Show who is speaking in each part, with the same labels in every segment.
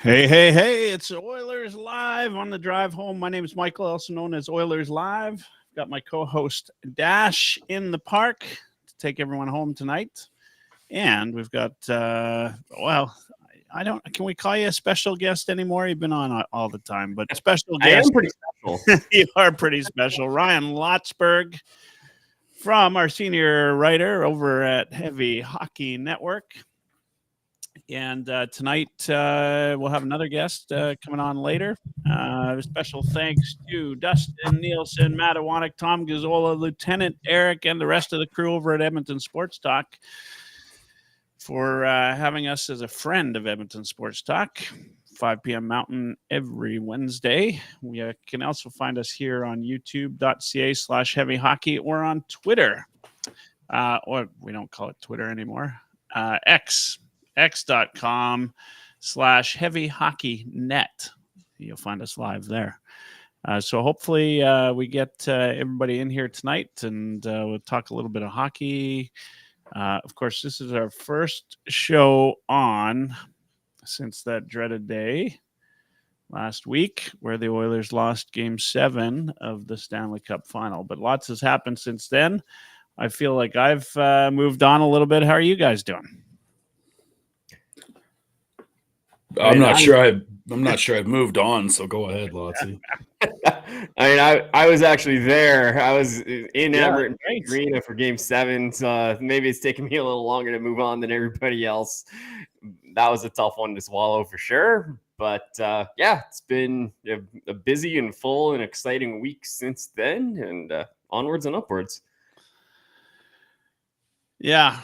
Speaker 1: Hey, hey, hey, it's Oilers Live on the drive home. My name is Michael, also known as Oilers Live. Got my co-host Dash in the park to take everyone home tonight. And we've got, I don't, can we call you a special guest anymore? You've been on all the time, but special
Speaker 2: I
Speaker 1: guest.
Speaker 2: am pretty special.
Speaker 1: You are pretty special. Ryan Lotsberg from our senior writer over at Heavy Hockey Network. And tonight we'll have another guest coming on later. Special thanks to Dustin Nielsen, Matt Iwanek, Tom Gazzola, Lieutenant Eric, and the rest of the crew over at Edmonton Sports Talk for having us as a friend of Edmonton Sports Talk. 5 p.m. Mountain every Wednesday. You can also find us here on youtube.ca/heavy hockey or on Twitter. Or we don't call it Twitter anymore. x.com/heavyhockeynet. You'll find us live there. So hopefully we get everybody in here tonight, and we'll talk a little bit of hockey. Of course, this is our first show on since that dreaded day last week where the Oilers lost Game 7 of the Stanley Cup final. But lots has happened since then. I feel like I've moved on a little bit. How are you guys doing?
Speaker 3: I'm not sure I've moved on, so go ahead, Lotsy.
Speaker 2: I was actually there. I was in Edmonton Arena for Game 7, so maybe it's taken me a little longer to move on than everybody else. That was a tough one to swallow for sure. But it's been a busy and full and exciting week since then, and onwards and upwards.
Speaker 1: Yeah.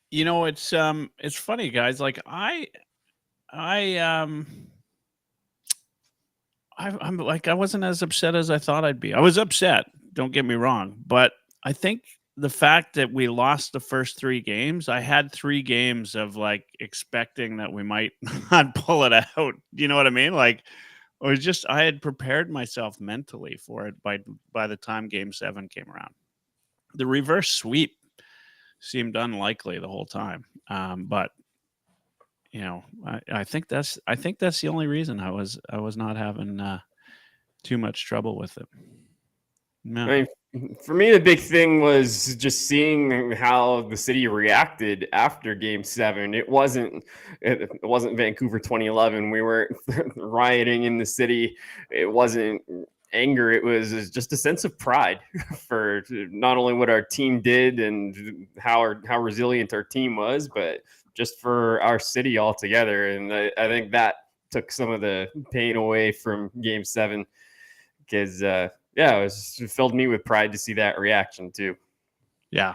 Speaker 1: It's funny, guys. Like I'm like, I wasn't as upset as I thought I'd be. I was upset, don't get me wrong, but I think the fact that we lost the first 3 games, I had 3 games of like expecting that we might not pull it out. You know what I mean? Like I had prepared myself mentally for it by the time Game 7 came around. The reverse sweep seemed unlikely the whole time. But you know, I think that's the only reason I was not having too much trouble with it. No.
Speaker 2: I mean, for me, the big thing was just seeing how the city reacted after Game 7. It wasn't Vancouver 2011. We weren't rioting in the city. It wasn't anger. It was just a sense of pride for not only what our team did and how resilient our team was, but just for our city altogether. And I think that took some of the pain away from Game 7 because, it filled me with pride to see that reaction too.
Speaker 1: Yeah.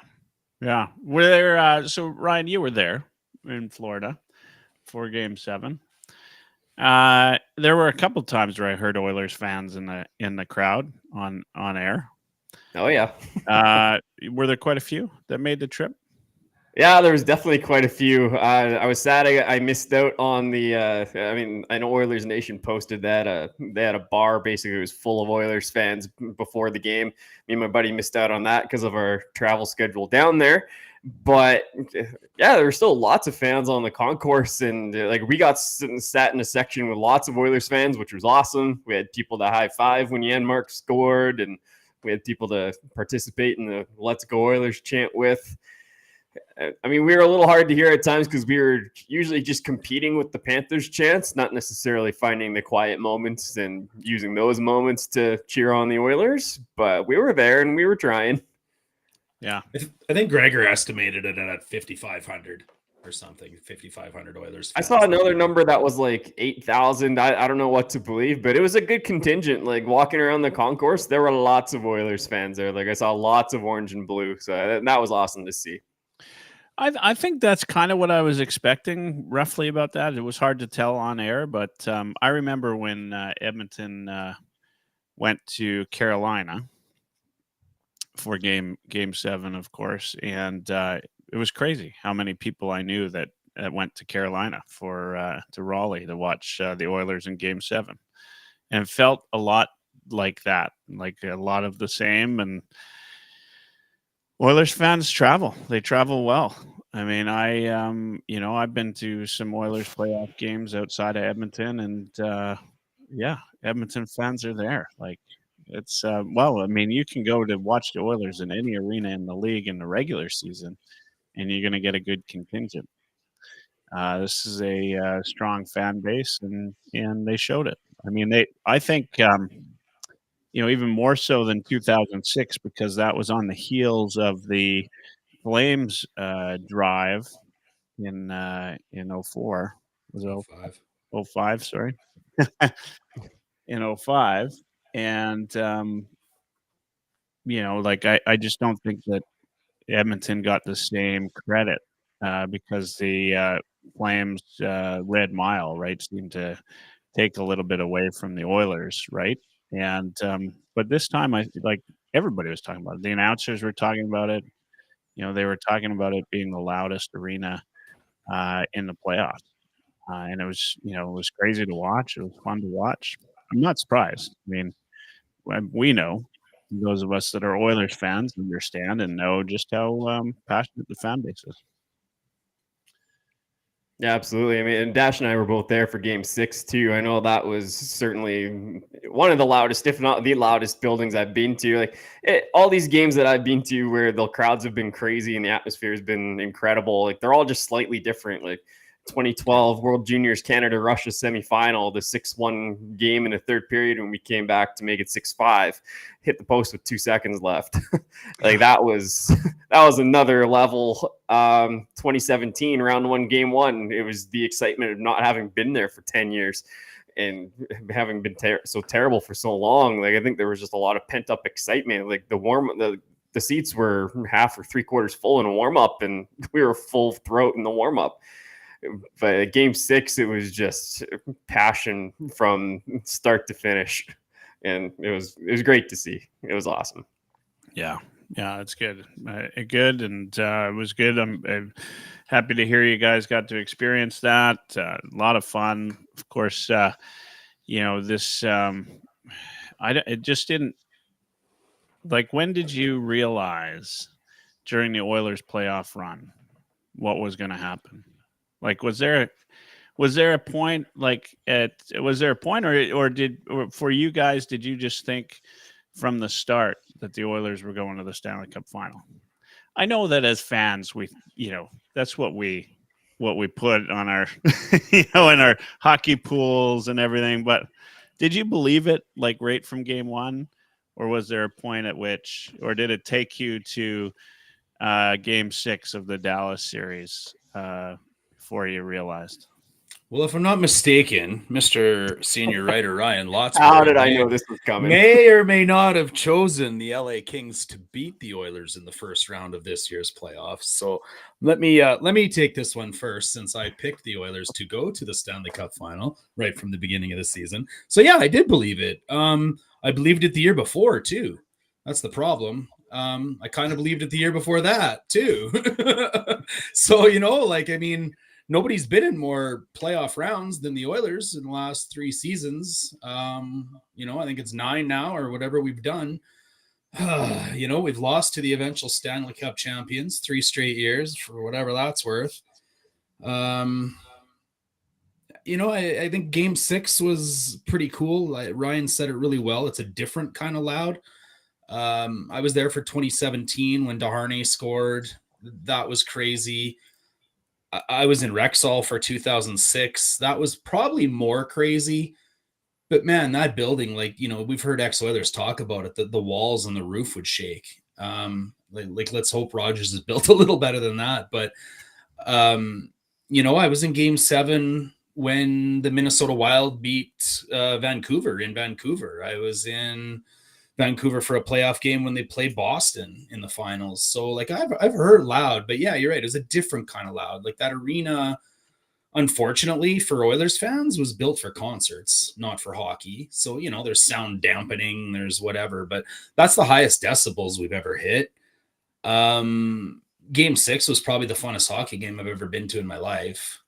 Speaker 1: Yeah. Were there, so Ryan, you were there in Florida for Game 7. There were a couple times where I heard Oilers fans in the crowd on air.
Speaker 2: Oh yeah.
Speaker 1: Were there quite a few that made the trip?
Speaker 2: Yeah, there was definitely quite a few. I was sad I missed out on the. I know Oilers Nation posted that they had a bar basically it was full of Oilers fans before the game. Me and my buddy missed out on that because of our travel schedule down there. But yeah, there were still lots of fans on the concourse, and like we got sat in a section with lots of Oilers fans, which was awesome. We had people to high five when Janmark scored, and we had people to participate in the "Let's Go Oilers" chant with. I mean, we were a little hard to hear at times because we were usually just competing with the Panthers chants, not necessarily finding the quiet moments and using those moments to cheer on the Oilers. But we were there and we were trying.
Speaker 1: Yeah.
Speaker 3: I think Gregor estimated it at 5,500 or something, 5,500 Oilers.
Speaker 2: I saw another number that was like 8,000. I don't know what to believe, but it was a good contingent. Like walking around the concourse, there were lots of Oilers fans there. Like I saw lots of orange and blue. So that was awesome to see.
Speaker 1: I think that's kind of what I was expecting roughly about that. It was hard to tell on air, but I remember when Edmonton went to Carolina for game 7, of course, and it was crazy how many people I knew that went to Carolina to Raleigh to watch the Oilers in Game 7, and it felt a lot like that, like a lot of the same. And Oilers fans travel; they travel well. I mean, I've been to some Oilers playoff games outside of Edmonton, and yeah, Edmonton fans are there. Like, it's well, I mean, you can go to watch the Oilers in any arena in the league in the regular season, and you're going to get a good contingent. This is a strong fan base, and they showed it. I mean, I think even more so than 2006, because that was on the heels of the Flames drive in 04. Was it
Speaker 3: 5.
Speaker 1: 05? Sorry. In 05. And like I just don't think that Edmonton got the same credit because the Flames red mile, right, seemed to take a little bit away from the Oilers, right? And but this time, I like everybody was talking about it. The announcers were talking about it. They were talking about it being the loudest arena in the playoffs, and it was crazy to watch. It was fun to watch. I'm not surprised. I mean, we know, those of us that are Oilers fans understand and know just how passionate the fan base is.
Speaker 2: Yeah, absolutely. I mean, and Dash and I were both there for Game 6 too. I know that was certainly one of the loudest, if not the loudest, buildings I've been to. Like all these games that I've been to, where the crowds have been crazy and the atmosphere has been incredible. Like they're all just slightly different. Like 2012 World Juniors Canada Russia semifinal, the 6-1 game in the third period when we came back to make it 6-5, hit the post with 2 seconds left. Like that was another level. 2017 round 1 game 1, it was the excitement of not having been there for 10 years and having been so terrible for so long. Like I think there was just a lot of pent up excitement. Like the seats were half or 3/4 full in a warm up, and we were full throat in the warm up. But at Game 6, it was just passion from start to finish, and it was great to see. It was awesome.
Speaker 1: Yeah, it's good. Good, and it was good. I'm happy to hear you guys got to experience that. A lot of fun, of course. This it just didn't. Like, when did you realize during the Oilers playoff run what was going to happen? Like, was there a point, or for you guys, did you just think from the start that the Oilers were going to the Stanley Cup final? I know that as fans, that's what we put on our, in our hockey pools and everything. But did you believe it, like, right from game 1, or was there a point at which, or did it take you to game 6 of the Dallas series before you realized?
Speaker 3: Well, if I'm not mistaken, Mr. Senior Writer Ryan Lotsberg,
Speaker 2: how did I know this was coming?
Speaker 3: May or may not have chosen the LA Kings to beat the Oilers in the first round of this year's playoffs. So let me take this one first, since I picked the Oilers to go to the Stanley Cup final right from the beginning of the season. So yeah, I did believe it. I believed it the year before too. That's the problem. I kind of believed it the year before that too. So, nobody's been in more playoff rounds than the Oilers in the last 3 seasons. I think it's 9 now, or whatever we've done. We've lost to the eventual Stanley Cup champions 3 straight years, for whatever that's worth. I think Game 6 was pretty cool. Ryan said it really well. It's a different kind of loud. I was there for 2017 when Desharnais scored. That was crazy. I was in Rexall for 2006. That was probably more crazy. But man, that building, we've heard ex-Oilers talk about it, that the walls and the roof would shake. Let's hope Rogers is built a little better than that. But, I was in Game 7 when the Minnesota Wild beat Vancouver in Vancouver. I was in Vancouver for a playoff game when they played Boston in the finals. So I've heard loud, but yeah, you're right. It's a different kind of loud. Like that arena, unfortunately for Oilers fans, was built for concerts, not for hockey. So, there's sound dampening, there's whatever, but that's the highest decibels we've ever hit. Game 6 was probably the funnest hockey game I've ever been to in my life.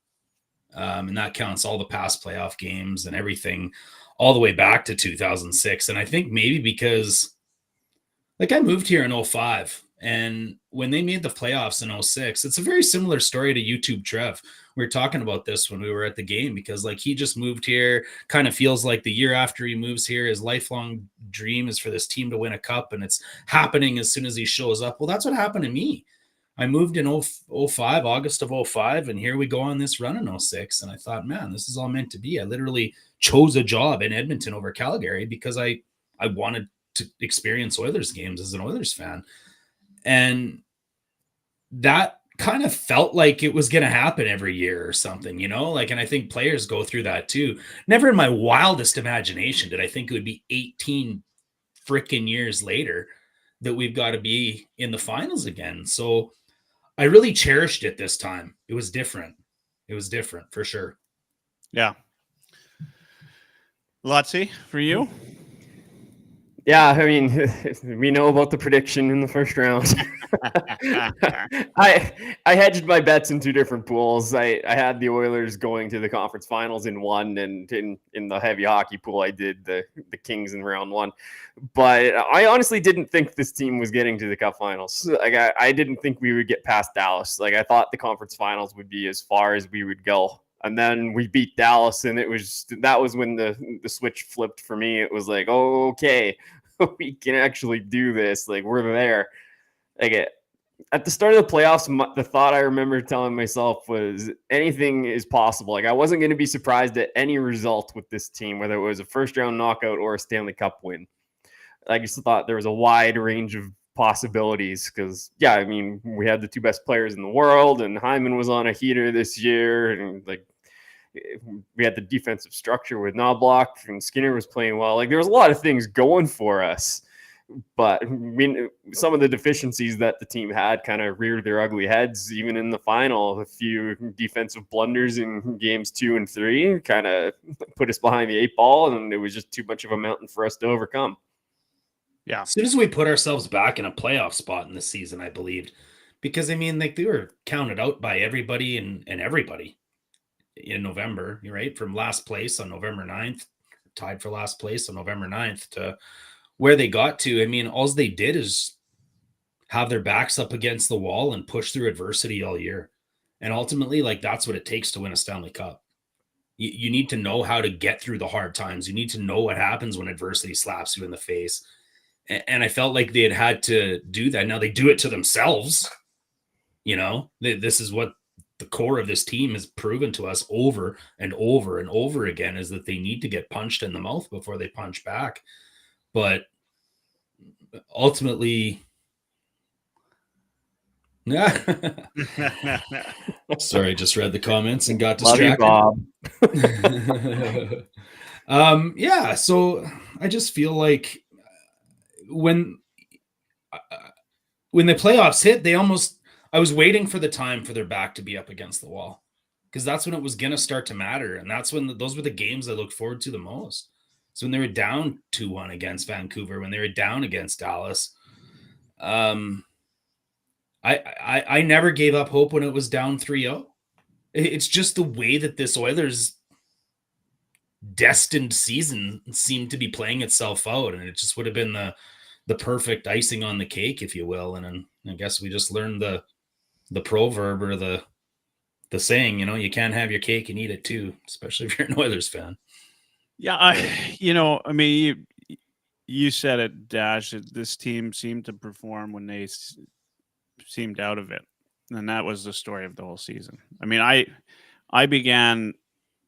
Speaker 3: And that counts all the past playoff games and everything, all the way back to 2006. And I think maybe because I moved here in 2005. And when they made the playoffs in 06, it's a very similar story to YouTube Trev. We were talking about this when we were at the game, because like he just moved here, kind of feels like the year after he moves here, his lifelong dream is for this team to win a cup, and it's happening as soon as he shows up. Well, that's what happened to me. I moved in 05, August of 05, and here we go on this run in 06. And I thought, man, this is all meant to be. I literally chose a job in Edmonton over Calgary because I wanted to experience Oilers games as an Oilers fan. And that kind of felt like it was going to happen every year or something, you know, like, and I think players go through that too. Never in my wildest imagination did I think it would be 18 freaking years later that we've got to be in the finals again. So I really cherished it this time. It was different. It was different for sure.
Speaker 1: Yeah. Lotsy, for you?
Speaker 2: Yeah, I mean, we know about the prediction in the first round. I hedged my bets in two different pools. I had the Oilers going to the conference finals in one, and in the heavy hockey pool, I did the Kings in round one. But I honestly didn't think this team was getting to the Cup finals. Like I didn't think we would get past Dallas. Like I thought the conference finals would be as far as we would go. And then we beat Dallas, and that was when the switch flipped for me. It was like, oh, okay, we can actually do this. Like we're there. Like at the start of the playoffs, the thought I remember telling myself was anything is possible. Like I wasn't going to be surprised at any result with this team, whether it was a first round knockout or a Stanley Cup win. I just thought there was a wide range of possibilities because, yeah, I mean, we had the two best players in the world, and Hyman was on a heater this year, and like we had the defensive structure with Knobloch, and Skinner was playing well. Like there was a lot of things going for us, but some of the deficiencies that the team had kind of reared their ugly heads even in the final. A few defensive blunders in games 2 and 3 kind of put us behind the 8 ball, and it was just too much of a mountain for us to overcome.
Speaker 3: Yeah. As soon as we put ourselves back in a playoff spot in this season, I believed, because I mean, like they were counted out by everybody and everybody in November, right? From last place on November 9th, tied for last place on November 9th to where they got to. I mean, all they did is have their backs up against the wall and push through adversity all year. And ultimately, like that's what it takes to win a Stanley Cup. You need to know how to get through the hard times. You need to know what happens when adversity slaps you in the face. And I felt like they had to do that. Now they do it to themselves. You know, this is what the core of this team has proven to us over and over and over again, is that they need to get punched in the mouth before they punch back. But ultimately, yeah. Sorry, just read the comments and got distracted.
Speaker 2: Love you,
Speaker 3: Bob. Yeah, so I just feel like when the playoffs hit, I was waiting for the time for their back to be up against the wall, because that's when it was going to start to matter. And that's when those were the games I looked forward to the most. So when they were down 2-1 against Vancouver, when they were down against Dallas, I never gave up hope when it was down 3-0. It's just the way that this Oilers destined season seemed to be playing itself out. And it just would have been the perfect icing on the cake, if you will. And I guess we just learned the proverb or the saying, you know, you can't have your cake and eat it too, especially if you're an Oilers fan.
Speaker 1: Yeah. I mean, you said it, Dash, this team seemed to perform when they seemed out of it. And that was the story of the whole season. I mean, I began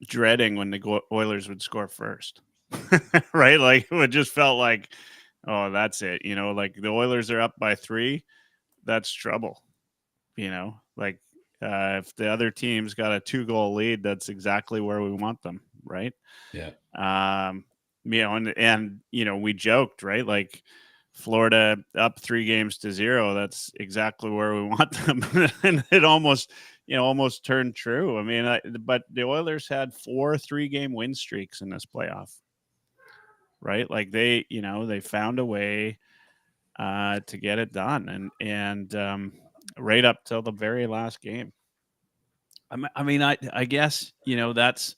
Speaker 1: dreading when the Oilers would score first, right? Like it just felt like, oh, that's it. You know, like the Oilers are up by 3, that's trouble. You know, like if the other team's got a 2-goal lead, that's exactly where we want them, right?
Speaker 3: Yeah.
Speaker 1: You know, and you know, we joked, right? Like Florida up 3-0, that's exactly where we want them. And it almost turned true. I mean, but the Oilers had 4 3-game win streaks in this playoff, right? Like they found a way to get it done, and right up till the very last game. I mean, I guess, you know, that's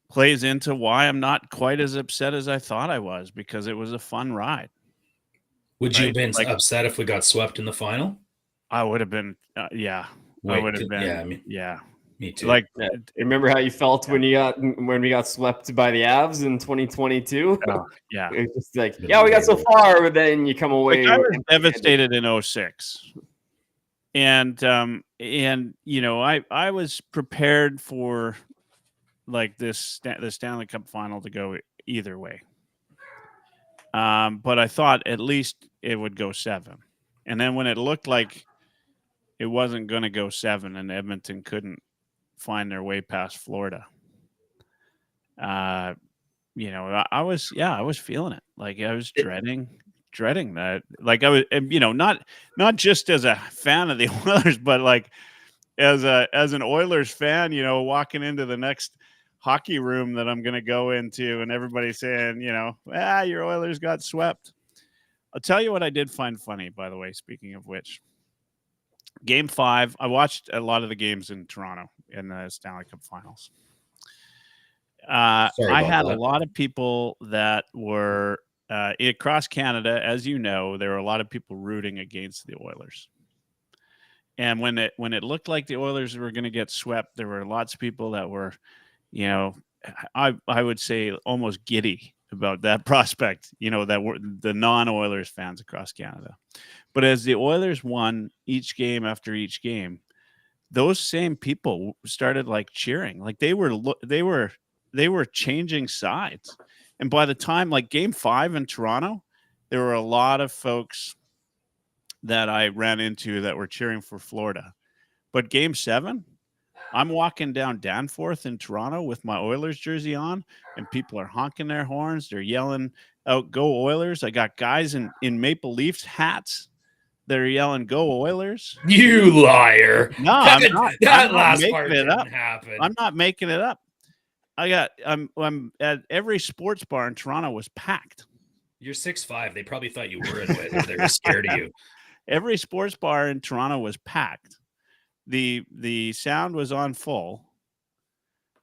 Speaker 1: plays into why I'm not quite as upset as I thought I was, because it was a fun ride.
Speaker 3: Would you have
Speaker 1: right?
Speaker 3: been upset if we got swept in the final?
Speaker 1: I would have been, yeah. I would have been, yeah.
Speaker 3: Me too.
Speaker 1: Like,
Speaker 2: remember how you felt when we got swept by the Avs in 2022?
Speaker 1: Yeah.
Speaker 2: It's just like, yeah, we got so far, but then you come away.
Speaker 1: Like, I was devastated in 06. And you know, I was prepared for like the Stanley Cup final to go either way. But I thought at least it would go 7. And then when it looked like it wasn't going to go 7 and Edmonton couldn't find their way past Florida, you know, I was feeling it. Like, I was dreading that. Like, I was, you know, not just as a fan of the Oilers, but like as an Oilers fan, you know, walking into the next hockey room that I'm going to go into and everybody's saying, you know, your Oilers got swept. I'll tell you what I did find funny, by the way, speaking of which. Game 5, I watched a lot of the games in Toronto in the Stanley Cup finals. I had a lot of people that were across Canada, as you know, there were a lot of people rooting against the Oilers. And when it looked like the Oilers were going to get swept, there were lots of people that were, you know, I would say almost giddy about that prospect, you know, that were the non-Oilers fans across Canada. But as the Oilers won each game after each game, those same people started like cheering, like they were changing sides. And by the time like Game 5 in Toronto, there were a lot of folks that I ran into that were cheering for Florida. But Game 7, I'm walking down Danforth in Toronto with my Oilers jersey on, and people are honking their horns. They're yelling out, "Go Oilers." I got guys in Maple Leafs hats that are yelling, "Go Oilers."
Speaker 3: You liar.
Speaker 1: No, I'm not.
Speaker 3: That
Speaker 1: I'm
Speaker 3: last
Speaker 1: not
Speaker 3: part
Speaker 1: making it
Speaker 3: didn't
Speaker 1: up.
Speaker 3: happen.
Speaker 1: I'm not making it up. I'm at every sports bar in Toronto was packed.
Speaker 3: You're 6'5". They probably thought you were anyway. They were scared of you.
Speaker 1: Every sports bar in Toronto was packed. The sound was on full,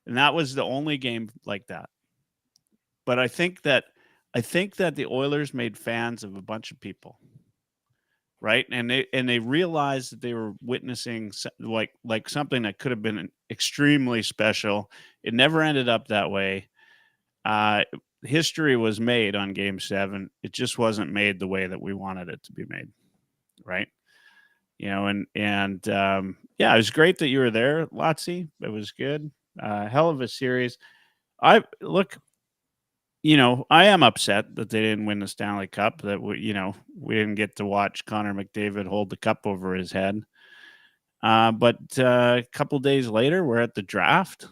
Speaker 1: and that was the only game like that. But I think that the Oilers made fans of a bunch of people, right? And they realized that they were witnessing like something that could have been extremely special. It never ended up that way. History was made on Game 7. It just wasn't made the way that we wanted it to be made, right? You know, and yeah, it was great that you were there, Lotsy. It was good. Hell of a series. You know, I am upset that they didn't win the Stanley Cup, that we didn't get to watch Connor McDavid hold the cup over his head. But a couple days later, we're at the draft.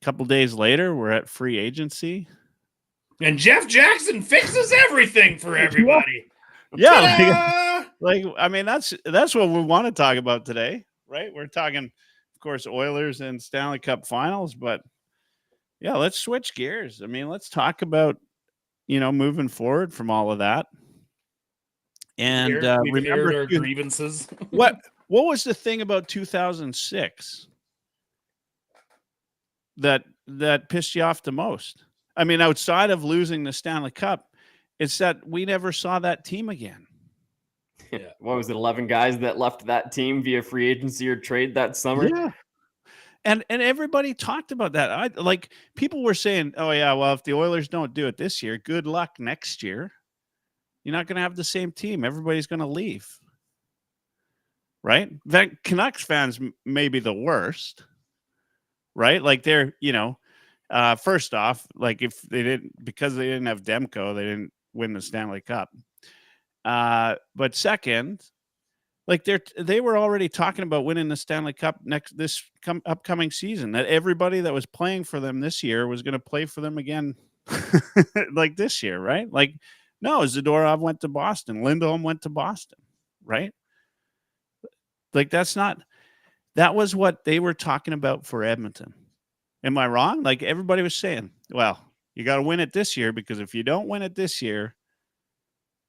Speaker 1: A couple days later, we're at free agency.
Speaker 3: And Jeff Jackson fixes everything for everybody.
Speaker 1: Yeah. Like, I mean, that's what we want to talk about today, right? We're talking, of course, Oilers and Stanley Cup finals, but yeah, let's switch gears. I mean, let's talk about, you know, moving forward from all of that. And
Speaker 3: we've aired our grievances.
Speaker 1: What was the thing about 2006 that pissed you off the most? I mean, outside of losing the Stanley Cup, it's that we never saw that team again.
Speaker 2: Yeah. What was it, 11 guys that left that team via free agency or trade that summer?
Speaker 1: Yeah. And everybody talked about that. Like, people were saying, "Oh yeah, well, if the Oilers don't do it this year, good luck next year. You're not going to have the same team. Everybody's going to leave." Right? Canucks fans may be the worst. Right? Like, they're, you know, first off, like, because they didn't have Demko, they didn't win the Stanley Cup. But second, like, they were already talking about winning the Stanley Cup upcoming season, that everybody that was playing for them this year was going to play for them again like this year, right? Like, no, Zadorov went to Boston. Lindholm went to Boston, right? Like, that was what they were talking about for Edmonton. Am I wrong? Like, everybody was saying, well, you got to win it this year, because if you don't win it this year,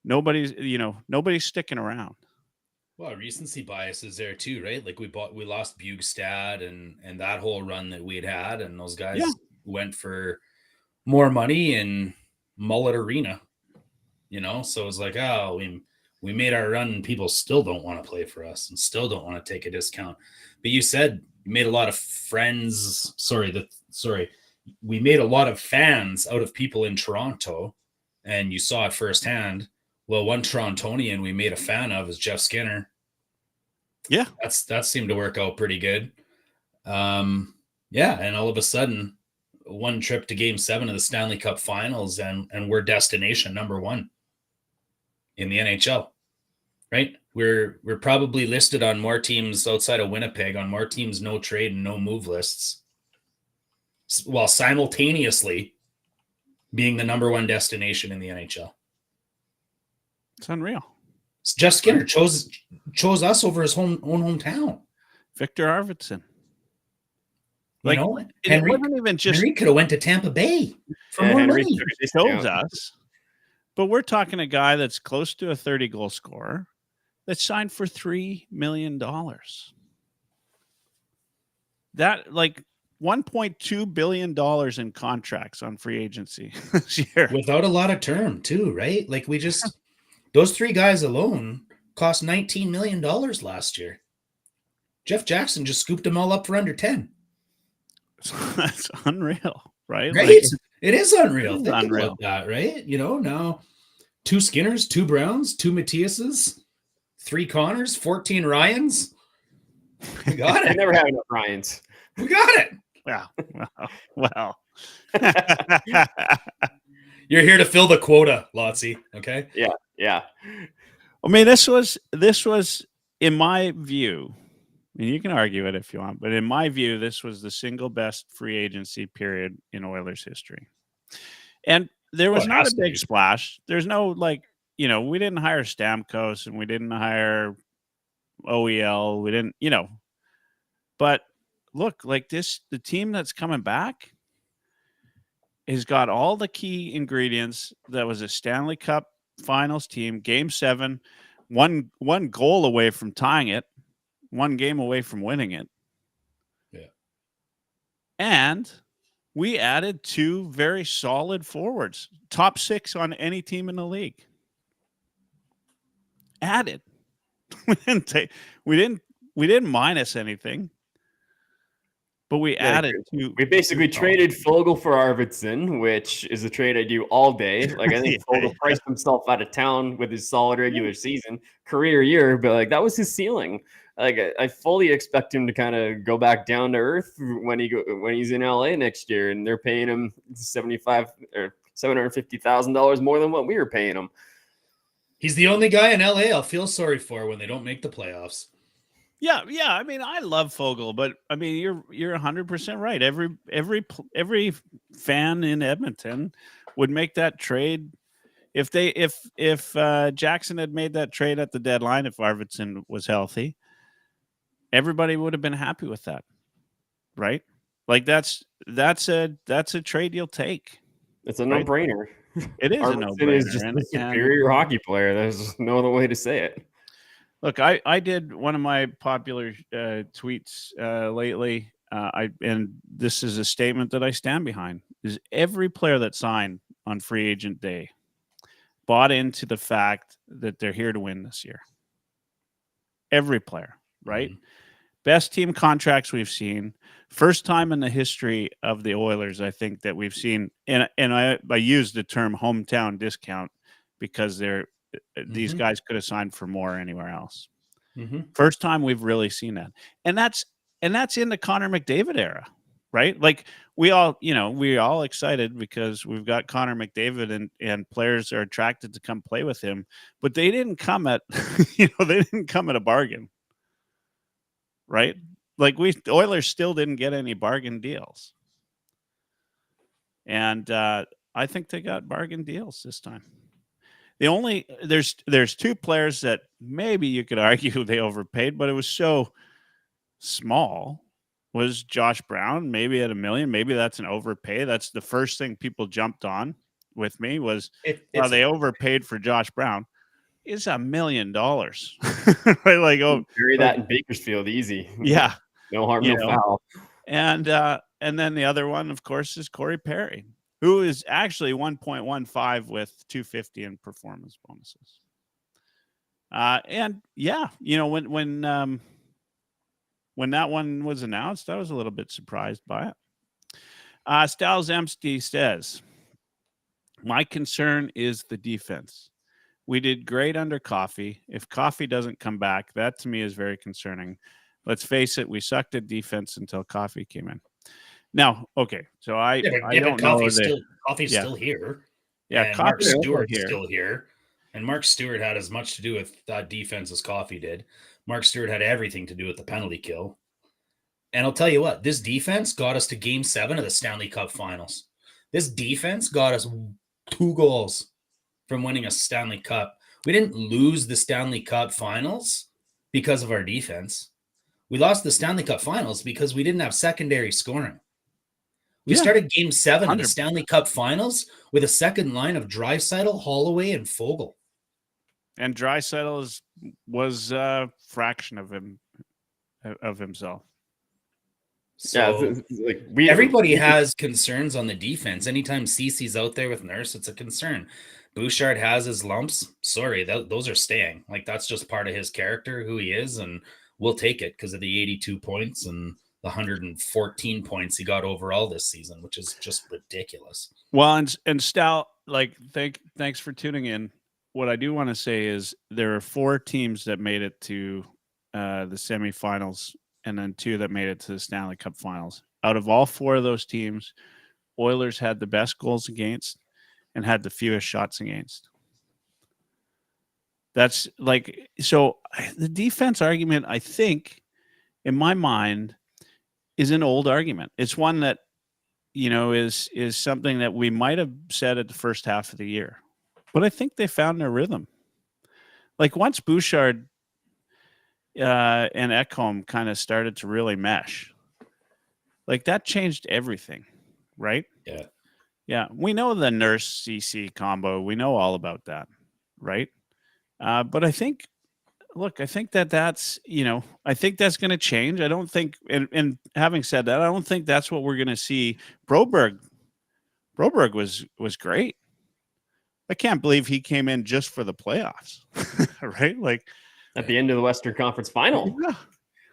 Speaker 1: nobody's sticking around.
Speaker 3: Well, recency bias is there too, right? Like, we lost Bugstad and that whole run that we'd had, and those guys went for more money in Mullet Arena. So it's like, oh, we made our run and people still don't want to play for us and still don't want to take a discount. But you said you made a lot of friends. We made a lot of fans out of people in Toronto, and you saw it firsthand. Well, one Torontonian we made a fan of is Jeff Skinner.
Speaker 1: Yeah.
Speaker 3: That seemed to work out pretty good. And all of a sudden, one trip to Game 7 of the Stanley Cup Finals, and we're destination number 1 in the NHL, right? We're probably listed on more teams outside of Winnipeg, on more teams no trade and no move lists, while simultaneously being the number 1 destination in the NHL.
Speaker 1: It's unreal.
Speaker 3: Jeff Skinner chose us over his own hometown.
Speaker 1: Victor Arvidsson.
Speaker 3: Henry,
Speaker 1: it wasn't even just
Speaker 3: Henry could have went to Tampa Bay for more
Speaker 2: Henry
Speaker 3: money.
Speaker 1: Chose us, but we're talking a guy that's close to a 30-goal scorer that signed for $3 million. That $1.2 billion in contracts on free agency this year,
Speaker 3: without a lot of term too, right? Like those 3 guys alone cost $19 million last year. Jeff Jackson just scooped them all up for under 10.
Speaker 1: That's unreal, right?
Speaker 3: It is unreal.
Speaker 1: It's
Speaker 3: Think
Speaker 1: unreal.
Speaker 3: about that, right? Now 2 Skinners, 2 Browns, 2 Matthiases, 3 Connors, 14 Ryans. We got
Speaker 2: I
Speaker 3: it.
Speaker 2: never had enough Ryans.
Speaker 3: We got it.
Speaker 1: Well.
Speaker 3: You're here to fill the quota, Lotsy. Okay.
Speaker 2: Yeah.
Speaker 1: I mean, this was, in my view, and you can argue it if you want, but in my view, this was the single best free agency period in Oilers history. And there was not a big splash. There's no we didn't hire Stamkos and we didn't hire OEL. We didn't, but look, the team that's coming back has got all the key ingredients. That was a Stanley Cup Finals team, Game 7, one goal away from tying it, 1 game away from winning it.
Speaker 3: Yeah.
Speaker 1: And we added 2 very solid forwards, top 6 on any team in the league. Added. We didn't minus anything. But we added to.
Speaker 2: We basically traded Fogle for Arvidsson, which is a trade I do all day. I think Fogle priced himself out of town with his solid regular season, career year, but that was his ceiling. I fully expect him to kind of go back down to earth when he's in LA next year, and they're paying him $750,000 more than what we were paying him.
Speaker 3: He's the only guy in LA I'll feel sorry for when they don't make the playoffs.
Speaker 1: Yeah. I mean, I love Fogle, but I mean, you're 100% right. Every fan in Edmonton would make that trade if Jackson had made that trade at the deadline. If Arvidsson was healthy, everybody would have been happy with that, right? That's a trade you'll take.
Speaker 2: It's a no-brainer.
Speaker 1: It is a no-brainer.
Speaker 2: Is just a superior hockey player. There's no other way to say it.
Speaker 1: Look, I did one of my popular tweets lately, and this is a statement that I stand behind, is every player that signed on free agent day bought into the fact that they're here to win this year. Every player, right? Mm-hmm. Best team contracts we've seen. First time in the history of the Oilers, I think, that we've seen, and I use the term hometown discount because these guys could have signed for more anywhere else. Mm-hmm. First time we've really seen that. And that's in the Connor McDavid era, right? We all excited because we've got Connor McDavid and players are attracted to come play with him, but they didn't come at, they didn't come at a bargain, right? The Oilers still didn't get any bargain deals. And I think they got bargain deals this time. There's 2 players that maybe you could argue they overpaid, but it was so small. Was Josh Brown maybe at $1 million? Maybe that's an overpay. That's the first thing people jumped on with me was they overpaid for Josh Brown. It's $1 million.
Speaker 2: Bury that in Bakersfield easy.
Speaker 1: Yeah,
Speaker 2: no harm, no foul.
Speaker 1: And then the other one, of course, is Corey Perry, who is actually 1.15 with 250 in performance bonuses. And yeah, when that one was announced, I was a little bit surprised by it. Stalzemski says, my concern is the defense. We did great under Coffey. If Coffey doesn't come back, that to me is very concerning. Let's face it, we sucked at defense until Coffey came in. Now, okay, so I don't know.
Speaker 4: Coffey's still here.
Speaker 1: Yeah,
Speaker 4: and Mark
Speaker 1: Coffey's
Speaker 4: Stewart's still here. And Mark Stewart had as much to do with that defense as Coffey did. Mark Stewart had everything to do with the penalty kill. And I'll tell you what, this defense got us to Game 7 of the Stanley Cup Finals. This defense got us 2 goals from winning a Stanley Cup. We didn't lose the Stanley Cup Finals because of our defense. We lost the Stanley Cup Finals because we didn't have secondary scoring. We started Game 7 of the Stanley Cup Finals with a second line of Draisaitl, Holloway, and Foegele.
Speaker 1: And Draisaitl was a fraction of himself.
Speaker 4: So everybody has concerns on the defense. Anytime Cece's out there with Nurse, it's a concern. Bouchard has his lumps. Sorry, those are staying. Like, that's just part of his character, who he is, and we'll take it because of the 82 points and the 114 points he got overall this season, which is just ridiculous.
Speaker 1: Well, and Stal, like, thanks for tuning in. What I do want to say is there are 4 teams that made it to the semifinals, and then 2 that made it to the Stanley Cup Finals. Out of all 4 of those teams, Oilers had the best goals against and had the fewest shots against. That's like, so the defense argument, I think, in my mind, is an old argument. It's one that, is something that we might have said at the first half of the year. But I think they found their rhythm. Like, once Bouchard and Ekholm kind of started to really mesh, like, that changed everything, right? Yeah. We know the Nurse CC combo. We know all about that, right? But I think that's, I think that's going to change. I don't think, and having said that, I don't think that's what we're going to see. Broberg was great. I can't believe he came in just for the playoffs, right? Like,
Speaker 2: at the end of the Western Conference Final.
Speaker 1: Yeah.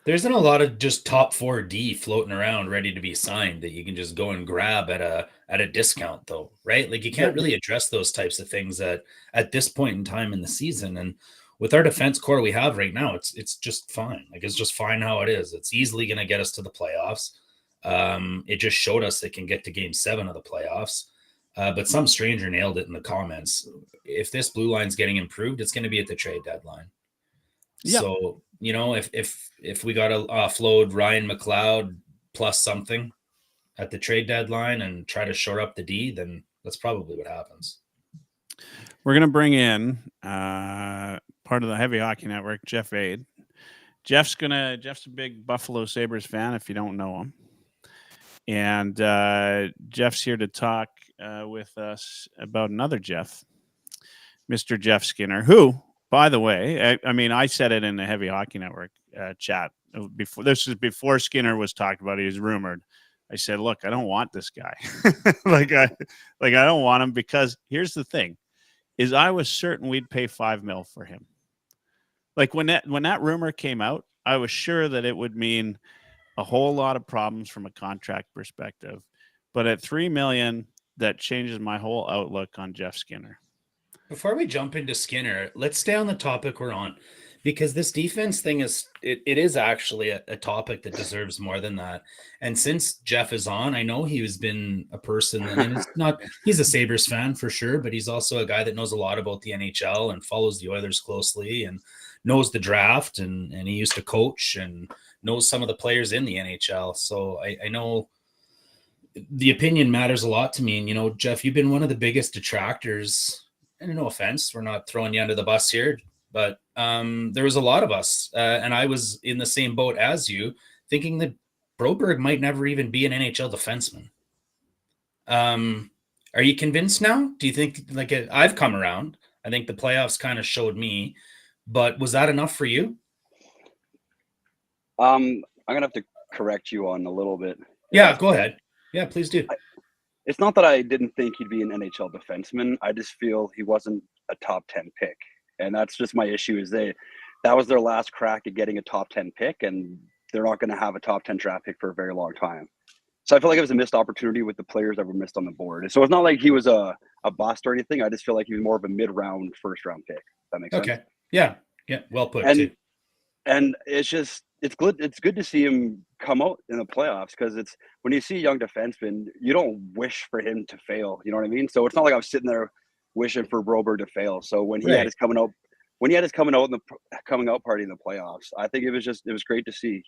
Speaker 4: There isn't a lot of just top 4D floating around ready to be signed that you can just go and grab at a discount, though, right? Like, you can't really address those types of things at this point in time in the season. And with our defense core we have right now, it's just fine. Like, it's just fine how it is. It's easily going to get us to the playoffs. It just showed us it can get to Game 7 of the playoffs. But some stranger nailed it in the comments. If this blue line's getting improved, it's going to be at the trade deadline. Yep. So, if we got to offload Ryan McLeod plus something at the trade deadline and try to shore up the D, then that's probably what happens.
Speaker 1: We're going to bring in part of the Heavy Hockey Network, Jeff Ade. Jeff's a big Buffalo Sabres fan, if you don't know him. And Jeff's here to talk with us about another Jeff, Mr. Jeff Skinner, who, by the way, I said it in the Heavy Hockey Network chat before Skinner was talked about. He was rumored. I said, look, I don't want this guy. I don't want him, because here's the thing, is I was certain we'd pay $5 million for him. Like, when that rumor came out, I was sure that it would mean a whole lot of problems from a contract perspective. But at $3 million, that changes my whole outlook on Jeff Skinner.
Speaker 4: Before we jump into Skinner, let's stay on the topic we're on, because this defense thing is actually a topic that deserves more than that. And since Jeff is on, I know he's been a person, and he's a Sabres fan for sure, but he's also a guy that knows a lot about the NHL and follows the Oilers closely and knows the draft, and he used to coach and knows some of the players in the NHL. So I know the opinion matters a lot to me. And, Jeff, you've been one of the biggest detractors, and no offense, we're not throwing you under the bus here, but there was a lot of us, and I was in the same boat as you, thinking that Broberg might never even be an NHL defenseman. Are you convinced now? Do you think, I've come around? I think the playoffs kind of showed me, but was that enough for you?
Speaker 5: I'm going to have to correct you on a little bit.
Speaker 4: Yeah, go ahead. Yeah, please do.
Speaker 5: it's not that I didn't think he'd be an NHL defenseman. I just feel he wasn't a top 10 pick. And that's just my issue is that was their last crack at getting a top 10 pick, and they're not going to have a top 10 draft pick for a very long time. So I feel like it was a missed opportunity with the players that were missed on the board. So it's not like he was a bust or anything. I just feel like he was more of a mid-round, first-round pick. That makes sense.
Speaker 4: Okay. Yeah. Well put too.
Speaker 5: And it's good. It's good to see him come out in the playoffs, because it's when you see a young defenseman, you don't wish for him to fail. You know what I mean? So it's not like I was sitting there wishing for Broberg to fail. So when he had his coming out in the coming out party in the playoffs, I think it was great to see.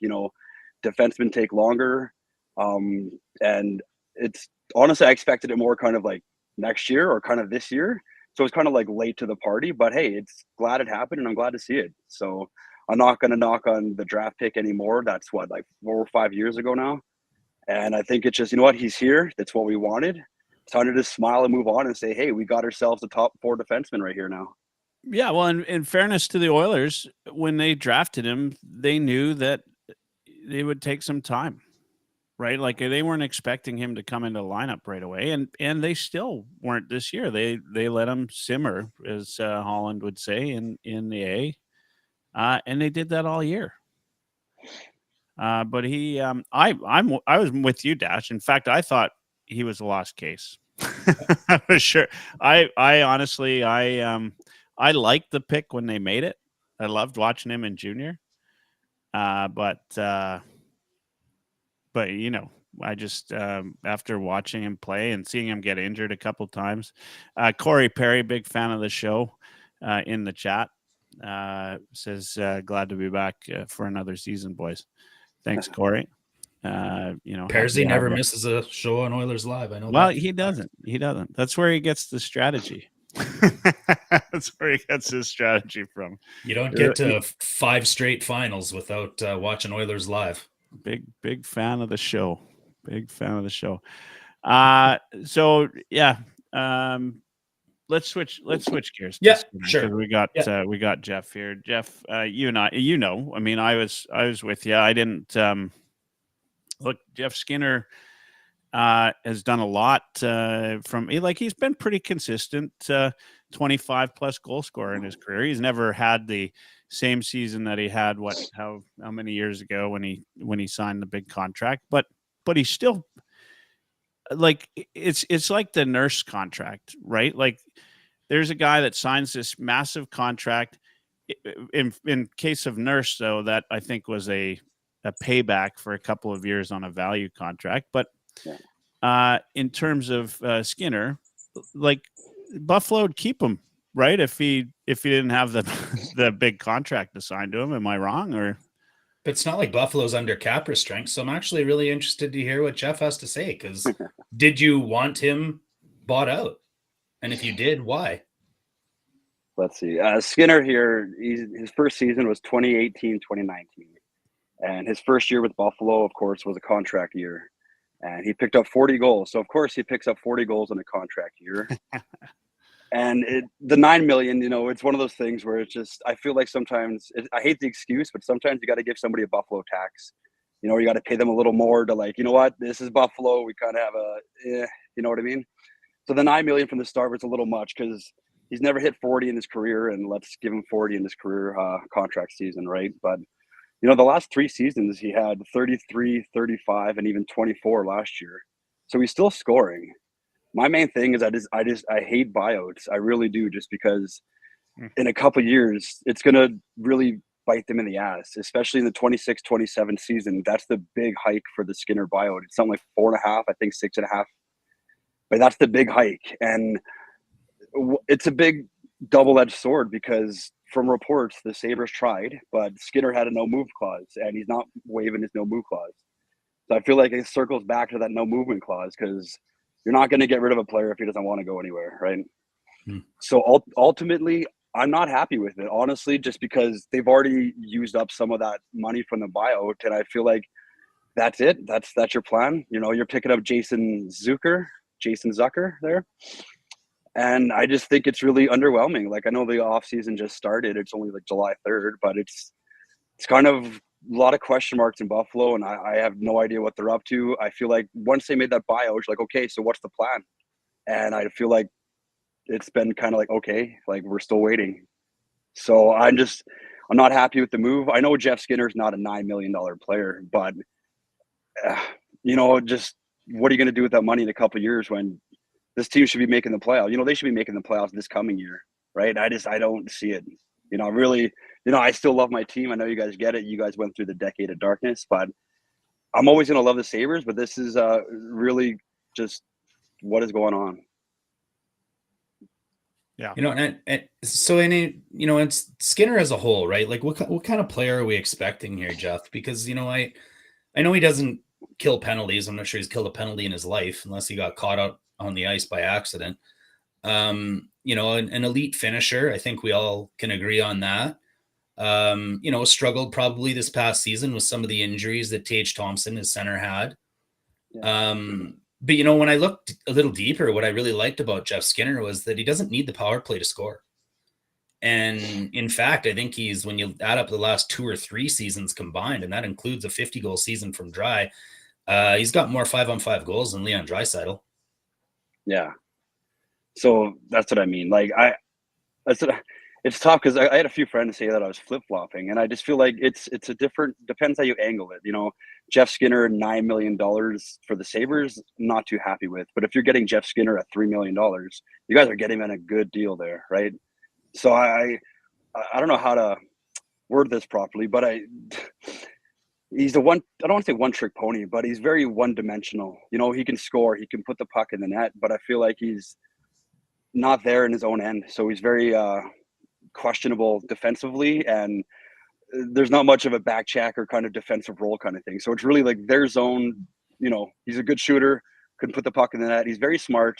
Speaker 5: Defensemen take longer, and it's honestly I expected it more kind of like next year or kind of this year. So it's kind of like late to the party, but hey, it's glad it happened, and I'm glad to see it. So I'm not going to knock on the draft pick anymore. That's like 4 or 5 years ago now. And I think it's just, he's here. That's what we wanted. It's time to just smile and move on and say, hey, we got ourselves the top 4 defensemen right here now.
Speaker 1: Yeah, well, in fairness to the Oilers, when they drafted him, they knew that it would take some time, right? Like they weren't expecting him to come into the lineup right away, and they still weren't this year. They let him simmer, as Holland would say, in the A. And they did that all year. But he, I was with you, Dash. In fact, I thought he was a lost case. I was sure. I honestly, I liked the pick when they made it. I loved watching him in junior. But I just after watching him play and seeing him get injured a couple times, Corey Perry, big fan of the show, in the chat. Says glad to be back for another season, boys. Thanks, Corey.
Speaker 4: Pearsy never misses a show on Oilers Live. I know.
Speaker 1: Well, he doesn't. That's where he gets the strategy. That's where he gets his strategy from.
Speaker 4: You don't get to 5 straight finals without watching Oilers Live.
Speaker 1: Big fan of the show. So yeah. Let's switch gears.
Speaker 4: Yeah, sure.
Speaker 1: We got Jeff here. Jeff, you and I, I mean, I was with you. I didn't look. Jeff Skinner has done a lot he's been pretty consistent, 25 plus goal scorer in his career. He's never had the same season that he had how many years ago when he signed the big contract, but he's still. Like it's like the Nurse contract, right? Like there's a guy that signs this massive contract. In case of Nurse, though, that I think was a payback for a couple of years on a value contract. But in terms of Skinner, like Buffalo would keep him, right? If he didn't have the big contract assigned to him. Am I wrong? Or
Speaker 4: But it's not like Buffalo's under cap restraints, so I'm actually really interested to hear what Jeff has to say, because did you want him bought out? And if you did, why?
Speaker 5: Let's see. Skinner here, his first season was 2018, 2019. And his first year with Buffalo, of course, was a contract year. And he picked up 40 goals. So, of course, he picks up 40 goals in a contract year. And the $9 million, it's one of those things where it's just, I feel like sometimes, I hate the excuse, but sometimes you got to give somebody a Buffalo tax. You got to pay them a little more to you know what, this is Buffalo. We kind of have you know what I mean? So the $9 million from the start was a little much, because he's never hit 40 in his career, and let's give him 40 in his career contract season, right? But, the last 3 seasons he had 33, 35, and even 24 last year. So he's still scoring. My main thing is I hate buyouts. I really do, just because in a couple of years, it's going to really bite them in the ass, especially in the 26-27 season. That's the big hike for the Skinner buyout. It's something like 4.5, I think 6.5. But that's the big hike. And it's a big double-edged sword, because from reports, the Sabres tried, but Skinner had a no-move clause, and he's not waiving his no-move clause. So I feel like it circles back to that no-movement clause, because you're not going to get rid of a player if he doesn't want to go anywhere, right? So ultimately, I'm not happy with it, honestly, just because they've already used up some of that money from the buyout, and I feel like that's it. That's your plan. You're picking up Jason Zucker there, and I just think it's really underwhelming. Like, I know the off season just started; it's only like July 3rd, but it's kind of lot of question marks in Buffalo, and I have no idea what they're up to. I feel like once they made that buyout, it's like, okay, so what's the plan? And I feel like it's been kind of like, okay, like we're still waiting. So I'm not happy with the move. I know Jeff Skinner's not a $9 million player, but just what are you going to do with that money in a couple of years when this team should be making the playoffs? They should be making the playoffs this coming year, right? I don't see it. Really, I still love my team. I know you guys get it. You guys went through the decade of darkness, but I'm always going to love the Sabres. But this is really just what is going on.
Speaker 4: Yeah. So it's Skinner as a whole, right? Like what kind of player are we expecting here, Jeff? Because, I know he doesn't kill penalties. I'm not sure he's killed a penalty in his life unless he got caught out on the ice by accident. An elite finisher. I think we all can agree on that. Struggled probably this past season with some of the injuries that Tage Thompson, his center, had. Yeah. But, when I looked a little deeper, what I really liked about Jeff Skinner was that he doesn't need the power play to score. And in fact, I think when you add up the last 2 or 3 seasons combined, and that includes a 50-goal season from Dry, he's got more 5-on-5 goals than Leon Draisaitl.
Speaker 5: Yeah. So that's what I mean. Like it's tough because I had a few friends say that I was flip-flopping, and I just feel like it's a different, depends how you angle it. Jeff Skinner, $9 million for the Sabres, not too happy with. But if you're getting Jeff Skinner at $3 million, you guys are getting him in a good deal there, right? So I don't know how to word this properly, but he's I don't want to say one-trick pony, but he's very one-dimensional. He can score, he can put the puck in the net, but I feel like he's not there in his own end. So he's very questionable defensively, and there's not much of a back check or kind of defensive role kind of thing. So it's really like their zone. He's a good shooter, can put the puck in the net. He's very smart.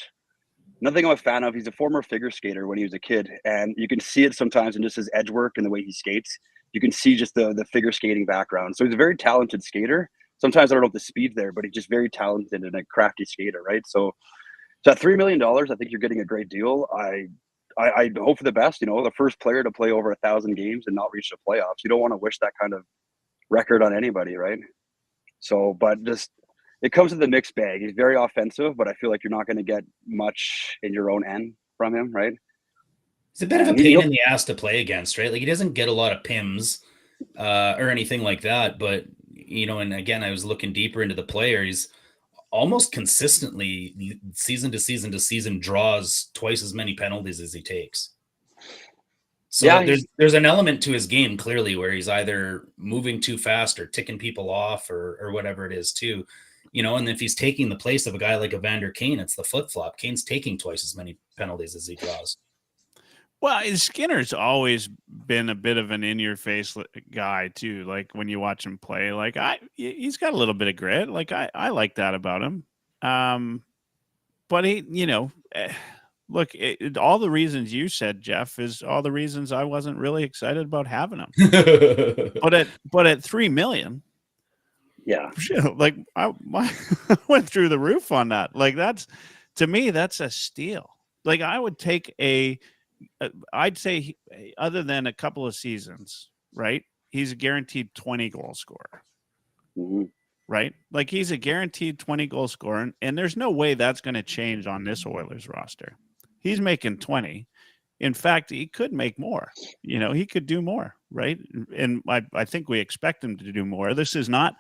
Speaker 5: Nothing I'm a fan of. He's a former figure skater when he was a kid, and you can see it sometimes in just his edge work and the way he skates. You can see just the figure skating background. So he's a very talented skater. Sometimes I don't know if the speed's there, but he's just very talented and a crafty skater, right? So at $3 million, I think you're getting a great deal. I hope for the best. The first player to play over 1,000 games and not reach the playoffs. You don't want to wish that kind of record on anybody, right? So, but just it comes with the mixed bag. He's very offensive, but I feel like you're not going to get much in your own end from him, right?
Speaker 4: It's a bit of a pain in the ass to play against, right? Like he doesn't get a lot of PIMs or anything like that. But and again, I was looking deeper into the player. He's almost consistently season to season draws twice as many penalties as he takes. So yeah, there's an element to his game clearly where he's either moving too fast or ticking people off or whatever it is too, and if he's taking the place of a guy like Evander Kane, it's the flip-flop. Kane's taking twice as many penalties as he draws.
Speaker 1: Well, Skinner's always been a bit of an in-your-face guy too. Like when you watch him play, like he's got a little bit of grit. Like I like that about him. But he, look, all the reasons you said, Jeff, is all the reasons I wasn't really excited about having him. but at $3 million,
Speaker 5: yeah,
Speaker 1: like I went through the roof on that. Like to me, that's a steal. Like I would take I'd say other than a couple of seasons, right? He's a guaranteed 20 goal scorer, right? Like he's a guaranteed 20 goal scorer, and there's no way that's going to change on this Oilers roster. He's making 20. In fact, he could make more. He could do more, right? And I think we expect him to do more. This is not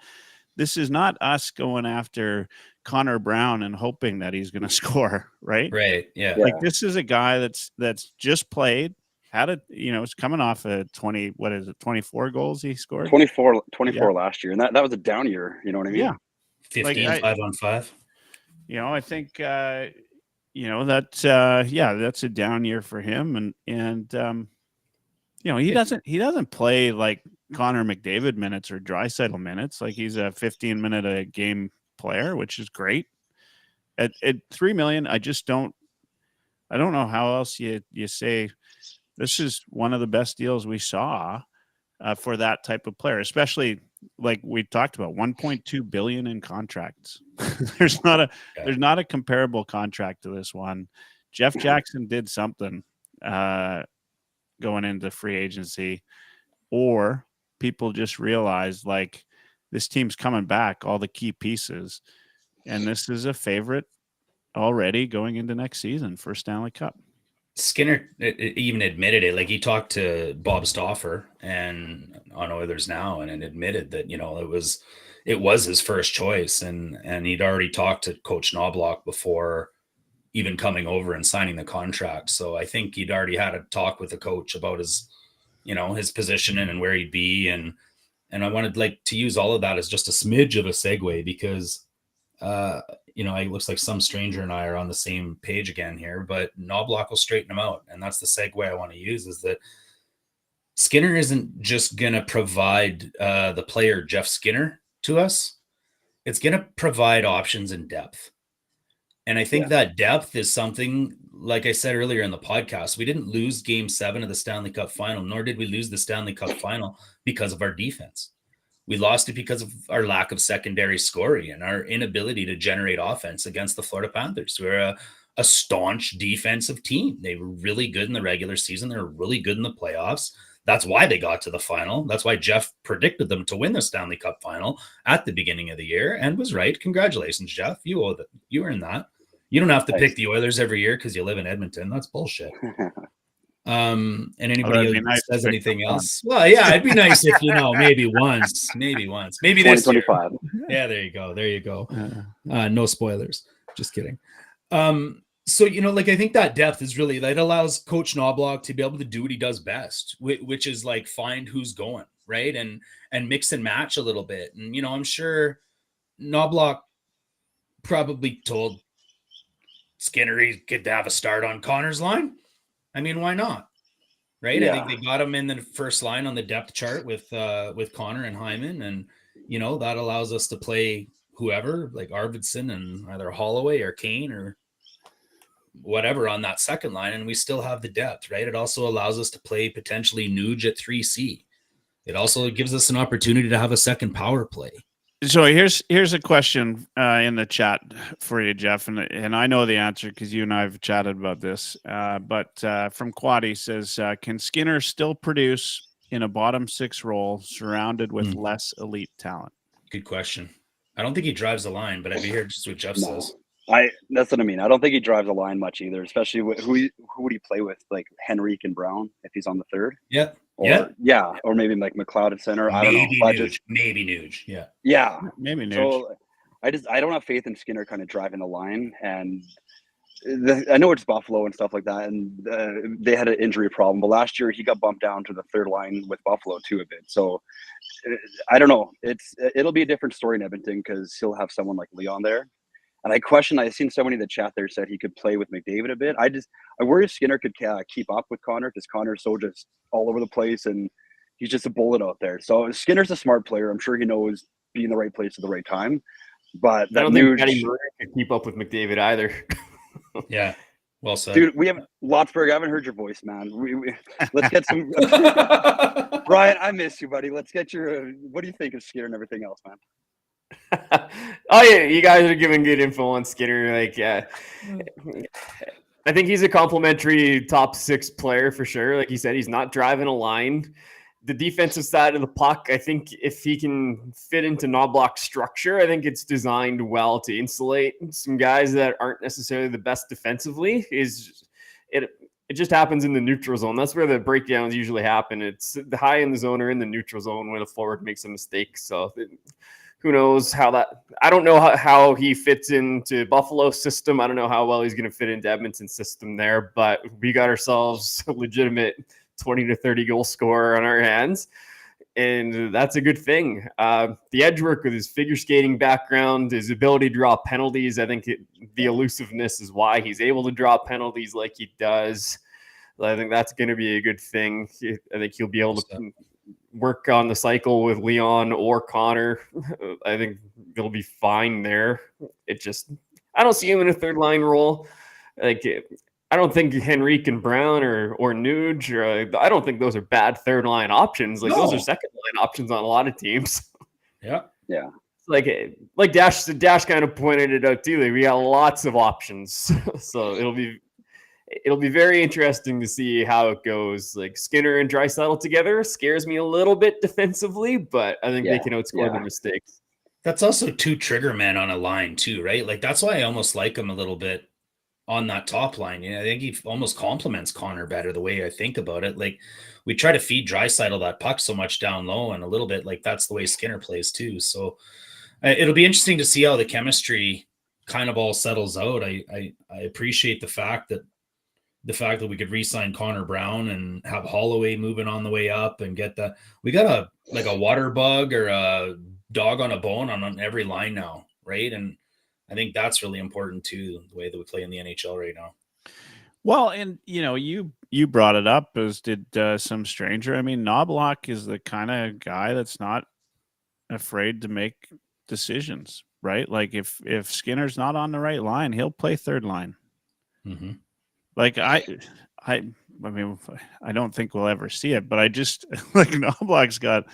Speaker 1: us going after Connor Brown and hoping that he's going to score, right?
Speaker 4: Right. Yeah.
Speaker 1: Like this is a guy that's just played, it's coming off a 24 goals he scored?
Speaker 5: 24 last year. And that was a down year, you know what I mean?
Speaker 1: Yeah.
Speaker 4: 15 5-on-5.
Speaker 1: I think that's a down year for him. And he doesn't play like Connor McDavid minutes or Draisaitl minutes. Like he's a 15-minute a game player, which is great. At $3 million, I don't know how else you say this is one of the best deals we saw for that type of player, especially like we talked about, $1.2 billion in contracts. There's not a comparable contract to this one. Jeff Jackson did something going into free agency, or people just realize like this team's coming back, all the key pieces, and this is a favorite already going into next season for Stanley Cup.
Speaker 4: Skinner even admitted it. Like, he talked to Bob Stauffer and on Oilers Now, and admitted that, you know, it was his first choice, and he'd already talked to Coach Knobloch before even coming over and signing the contract. So I think he'd already had a talk with the coach about his, you know, his position and where he'd be, and I wanted like to use all of that as just a smidge of a segue, because you know, it looks like some stranger and I are on the same page again here, but Knobloch will straighten them out. And that's the segue I want to use, is that Skinner isn't just going to provide the player Jeff Skinner to us. It's going to provide options and depth. And I think that depth is something, like I said earlier in the podcast, we didn't lose Game 7 of the Stanley Cup final, nor did we lose the Stanley Cup final because of our defense. We lost it because of our lack of secondary scoring and our inability to generate offense against the Florida Panthers. We're a staunch defensive team. They were really good in the regular season. They were really good in the playoffs. That's why they got to the final. That's why Jeff predicted them to win the Stanley Cup final at the beginning of the year, and was right. Congratulations, Jeff. You owe that. You earned that. You don't have to pick the Oilers every year because you live in Edmonton. That's bullshit. And anybody who says anything else, well, yeah, it'd be nice if, you know, maybe once, maybe this year. Yeah, there you go. No spoilers. Just kidding. So, you know, like, I think that depth is really, that allows Coach Knobloch to be able to do what he does best, which is like find who's going, right, and mix and match a little bit. And, you know, I'm sure Knobloch probably told Skinner he could have a start on Connor's line. I mean, why not? Right? Yeah. I think they got him in the first line on the depth chart with Connor and Hyman, and, you know, that allows us to play whoever, like Arvidsson and either Holloway or Kane or whatever on that second line, and we still have the depth, right? It also allows us to play potentially Nuge at 3C. It also gives us an opportunity to have a second power play.
Speaker 1: So here's a question in the chat for you, Jeff, and I know the answer because you and I have chatted about this. But from Quaddy says, can Skinner still produce in a bottom six role surrounded with less elite talent?
Speaker 4: Good question. I don't think he drives the line, but I'd be here just what Jeff says.
Speaker 5: That's what I mean. I don't think he drives the line much either, especially who would he play with, like Henrique and Brown if he's on the third?
Speaker 4: Yeah.
Speaker 5: Or maybe like McLeod at center. I don't know.
Speaker 4: Maybe Nuge.
Speaker 5: Yeah.
Speaker 1: Maybe Nuge.
Speaker 5: So I don't have faith in Skinner kind of driving the line, and I know it's Buffalo and stuff like that, and they had an injury problem, but last year he got bumped down to the third line with Buffalo too a bit. So I don't know. It'll be a different story in Edmonton because he'll have someone like Leon there. And I've seen somebody in the chat there said he could play with McDavid a bit. I worry if Skinner could keep up with Connor, because Connor's so just all over the place and he's just a bullet out there. So Skinner's a smart player. I'm sure he knows be in the right place at the right time. But
Speaker 2: I don't think Eddie Murray could keep up with McDavid either.
Speaker 4: Yeah. Well said.
Speaker 5: Dude, we have Lotsberg. I haven't heard your voice, man. Let's get some Brian, I miss you, buddy. Let's get your what do you think of Skinner and everything else, man?
Speaker 2: Oh yeah, you guys are giving good info on Skinner. Like, I think he's a complimentary top six player for sure. Like you said, he's not driving a line. The defensive side of the puck, I think if he can fit into Knobloch's structure, I think it's designed well to insulate some guys that aren't necessarily the best defensively. It just happens in the neutral zone. That's where the breakdowns usually happen. It's the high in the zone or in the neutral zone when a forward makes a mistake. So who knows how that – I don't know how he fits into Buffalo's system. I don't know how well he's going to fit into Edmonton's system there, but we got ourselves a legitimate 20 to 30 goal scorer on our hands, and that's a good thing. The edge work with his figure skating background, his ability to draw penalties, I think the elusiveness is why he's able to draw penalties like he does. I think that's going to be a good thing. I think he'll be able to work on the cycle with Leon or Connor. I think it'll be fine there. I don't see him in a third line role. Like, I don't think Henrique and Brown or Nuge, I don't think those are bad third line options. Like, those are second line options on a lot of teams.
Speaker 4: Yeah.
Speaker 2: Like Dash kind of pointed it out too. Like, we got lots of options. So it'll be very interesting to see how it goes. Like Skinner and Draisaitl together scares me a little bit defensively, but I think they can outscore their mistakes.
Speaker 4: That's also 2 trigger men on a line too, right? Like that's why I almost like him a little bit on that top line. You know, I think he almost complements Connor better the way I think about it. Like we try to feed Draisaitl that puck so much down low, and a little bit like that's the way Skinner plays too. So it'll be interesting to see how the chemistry kind of all settles out. I appreciate the fact that we could re-sign Connor Brown and have Holloway moving on the way up and get we got a water bug or a dog on a bone on every line now, right? And I think that's really important too, the way that we play in the NHL right now.
Speaker 1: Well, and you brought it up, as did some stranger. I mean, Knobloch is the kind of guy that's not afraid to make decisions, right? Like if Skinner's not on the right line, he'll play third line.
Speaker 4: Mm-hmm.
Speaker 1: Like I mean, I don't think we'll ever see it, but I just like Knobloch's got,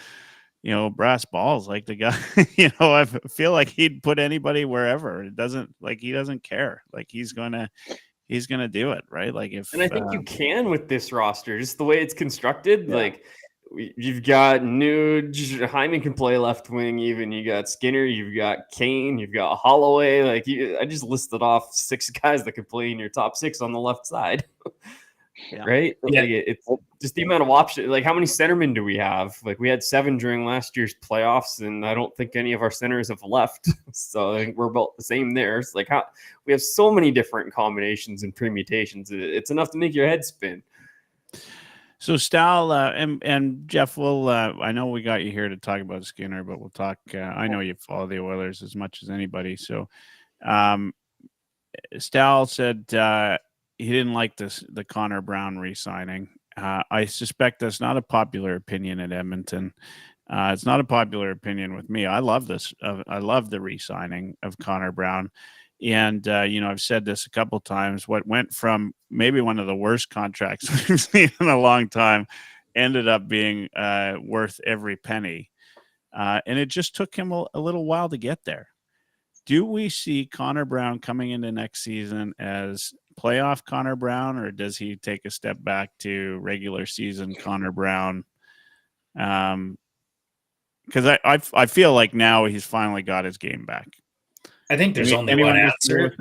Speaker 1: brass balls. Like the guy, I feel like he'd put anybody wherever. He doesn't care. Like he's gonna do it, right? Like
Speaker 2: and I think you can with this roster, just the way it's constructed. Yeah. Like you've got Nuge, Hyman can play left wing. Even you got Skinner, you've got Kane, you've got Holloway. Like I just listed off 6 guys that could play in your top 6 on the left side. Yeah. Right? Yeah. Like it's just the amount of options. Like how many centermen do we have? Like we had 7 during last year's playoffs, and I don't think any of our centers have left. So I think we're about the same there. It's like how we have so many different combinations and permutations. It's enough to make your head spin.
Speaker 1: So Stal and Jeff, I know we got you here to talk about Skinner, but we'll talk. I know you follow the Oilers as much as anybody. So Stal said he didn't like the Connor Brown re-signing. I suspect that's not a popular opinion at Edmonton. It's not a popular opinion with me. I love this. I love the re-signing of Connor Brown. And, I've said this a couple times, what went from maybe one of the worst contracts we've seen in a long time ended up being worth every penny. And it just took him a little while to get there. Do we see Connor Brown coming into next season as playoff Connor Brown, or does he take a step back to regular season Connor Brown? Because I feel like now he's finally got his game back.
Speaker 4: I think there's only one answer.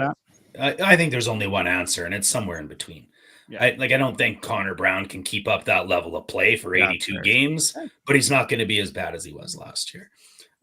Speaker 4: I think there's only one answer, and it's somewhere in between. Yeah. I don't think Connor Brown can keep up that level of play for 82 games, but he's not going to be as bad as he was last year.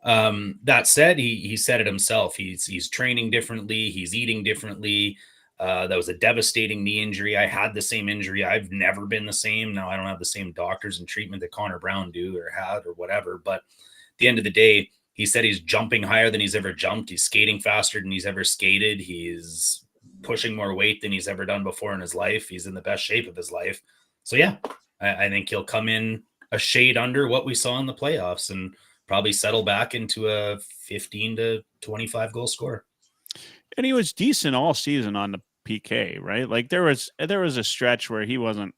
Speaker 4: That said, he said it himself. He's training differently. He's eating differently. That was a devastating knee injury. I had the same injury. I've never been the same. Now I don't have the same doctors and treatment that Connor Brown do or had or whatever. But at the end of the day, he said he's jumping higher than he's ever jumped. He's skating faster than he's ever skated. He's pushing more weight than he's ever done before in his life. He's in the best shape of his life. So yeah, I think he'll come in a shade under what we saw in the playoffs and probably settle back into a 15 to 25 goal scorer.
Speaker 1: And he was decent all season on the PK, right? Like there was a stretch where he wasn't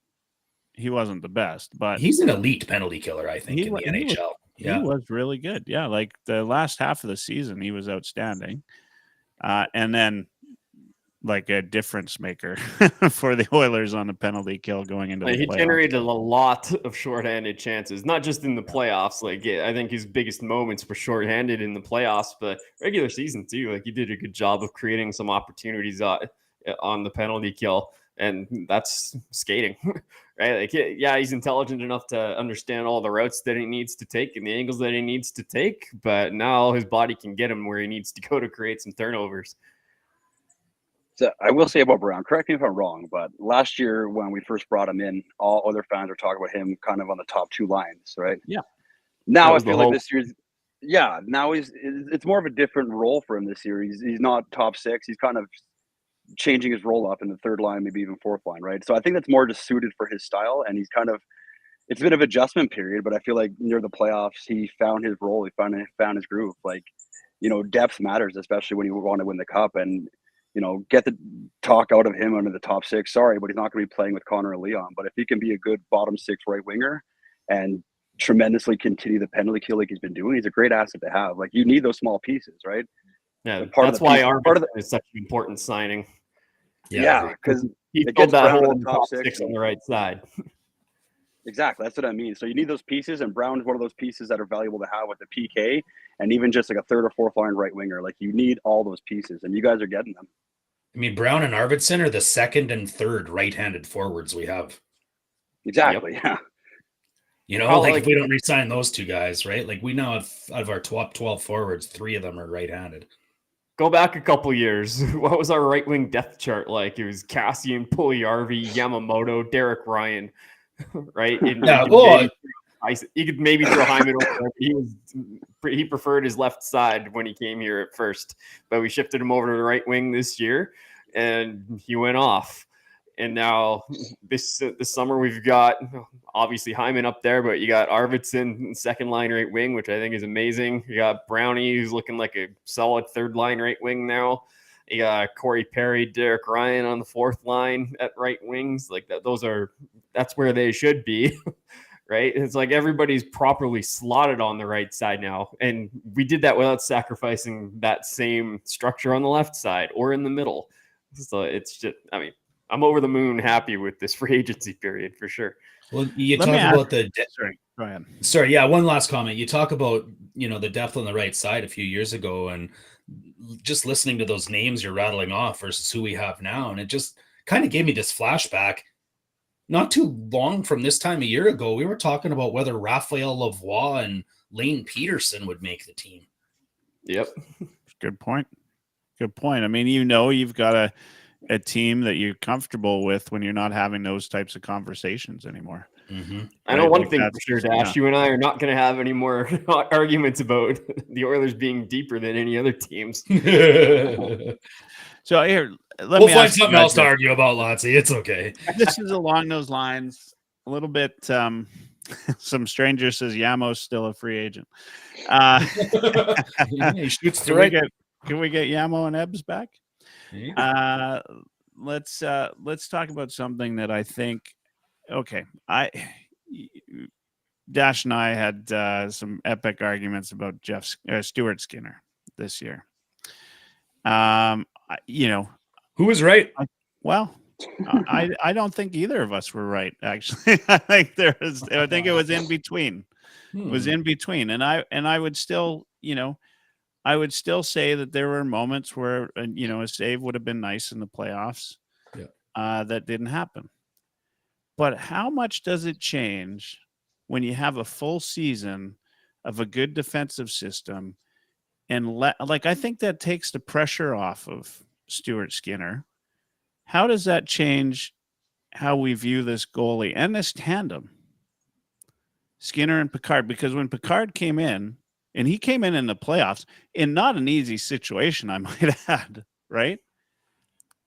Speaker 1: the best, but
Speaker 4: he's an elite penalty killer, I think, in the NHL.
Speaker 1: He was really good. Yeah, like the last half of the season, he was outstanding. And then like a difference maker for the Oilers on the penalty kill going into the playoffs. He
Speaker 2: generated a lot of shorthanded chances, not just in the playoffs. Like I think his biggest moments were shorthanded in the playoffs, but regular season too. Like he did a good job of creating some opportunities on the penalty kill, and that's skating, right? Like he's intelligent enough to understand all the routes that he needs to take and the angles that he needs to take, but now his body can get him where he needs to go to create some turnovers.
Speaker 5: So I will say about Brown, correct me if I'm wrong, but last year when we first brought him in, all other fans were talking about him kind of on the top 2 lines, right?
Speaker 1: Yeah.
Speaker 5: Now I feel like this year's, now it's more of a different role for him this year. He's not top 6. He's kind of changing his role up in the 3rd line, maybe even 4th line, right? So I think that's more just suited for his style, and he's kind of, it's a bit of adjustment period, but I feel like near the playoffs, he found his role. He found his groove. Like, depth matters, especially when you want to win the cup, and get the talk out of him under the top 6. Sorry, but he's not going to be playing with Connor or Leon. But if he can be a good bottom 6 right winger and tremendously continue the penalty kill like he's been doing, he's a great asset to have. Like, you need those small pieces, right?
Speaker 2: Yeah, that's why Arvidsson is such an important signing.
Speaker 5: Yeah, because
Speaker 2: He
Speaker 5: it
Speaker 2: filled
Speaker 5: gets
Speaker 2: that
Speaker 5: Brown
Speaker 2: hole
Speaker 5: in
Speaker 2: in
Speaker 5: the
Speaker 2: the
Speaker 5: top
Speaker 2: top
Speaker 5: six.
Speaker 2: six on the right side.
Speaker 5: Exactly. That's what I mean. So you need those pieces, and Brown is one of those pieces that are valuable to have with the PK, and even just like a third or fourth line right winger. Like you need all those pieces, and you guys are getting them.
Speaker 4: I mean, Brown and Arvidsson are the second and third right-handed forwards we have.
Speaker 5: Exactly. Yeah.
Speaker 4: You know, like if we don't re-sign those two guys, right? Like we now have out of our top 12 forwards, 3 of them are right-handed.
Speaker 2: Go back a couple years. What was our right wing depth chart like? It was Cassian, Puljujärvi, Yamamoto, Derek Ryan, right? And you could maybe throw Hyman over there. He preferred his left side when he came here at first, but we shifted him over to the right wing this year, and he went off. And now this summer we've got obviously Hyman up there, but you got Arvidsson second line right wing, which I think is amazing. You got Brownie, who's looking like a solid third line right wing now. You got Corey Perry, Derek Ryan on the fourth line at right wings. Like that, that's where they should be, right? It's like everybody's properly slotted on the right side now, and we did that without sacrificing that same structure on the left side or in the middle. So it's just, I mean, I'm over the moon happy with this free agency period for sure.
Speaker 4: Well, you talk about
Speaker 1: sorry, go ahead.
Speaker 4: Sorry, yeah, one last comment. You talk about, the depth on the right side a few years ago, and just listening to those names you're rattling off versus who we have now, and it just kind of gave me this flashback. Not too long from this time a year ago, we were talking about whether Raphael Lavoie and Lane Peterson would make the team.
Speaker 2: Yep.
Speaker 1: Good point. I mean, you've got a team that you're comfortable with when you're not having those types of conversations anymore.
Speaker 2: Mm-hmm. I know one thing for sure, Dash. You and I are not going to have any more arguments about the Oilers being deeper than any other teams.
Speaker 1: So here,
Speaker 4: we'll find something else to argue about, Lotsy. It's okay.
Speaker 1: This is along those lines. A little bit. Some stranger says Yamo's still a free agent.
Speaker 4: He shoots through it.
Speaker 1: Can we get Yamo and Ebbs back? Let's talk about something that I think. Okay, Dash and I had some epic arguments about Stuart Skinner this year.
Speaker 4: Who was right?
Speaker 1: I don't think either of us were right. Actually, I think it was in between. It was in between, and I would still, I would still say that there were moments where, a save would have been nice in the playoffs. Yeah. That didn't happen. But how much does it change when you have a full season of a good defensive system? And I think that takes the pressure off of Stuart Skinner. How does that change how we view this goalie and this tandem, Skinner and Picard? Because when Picard came in, and he came in the playoffs in not an easy situation, I might add, right?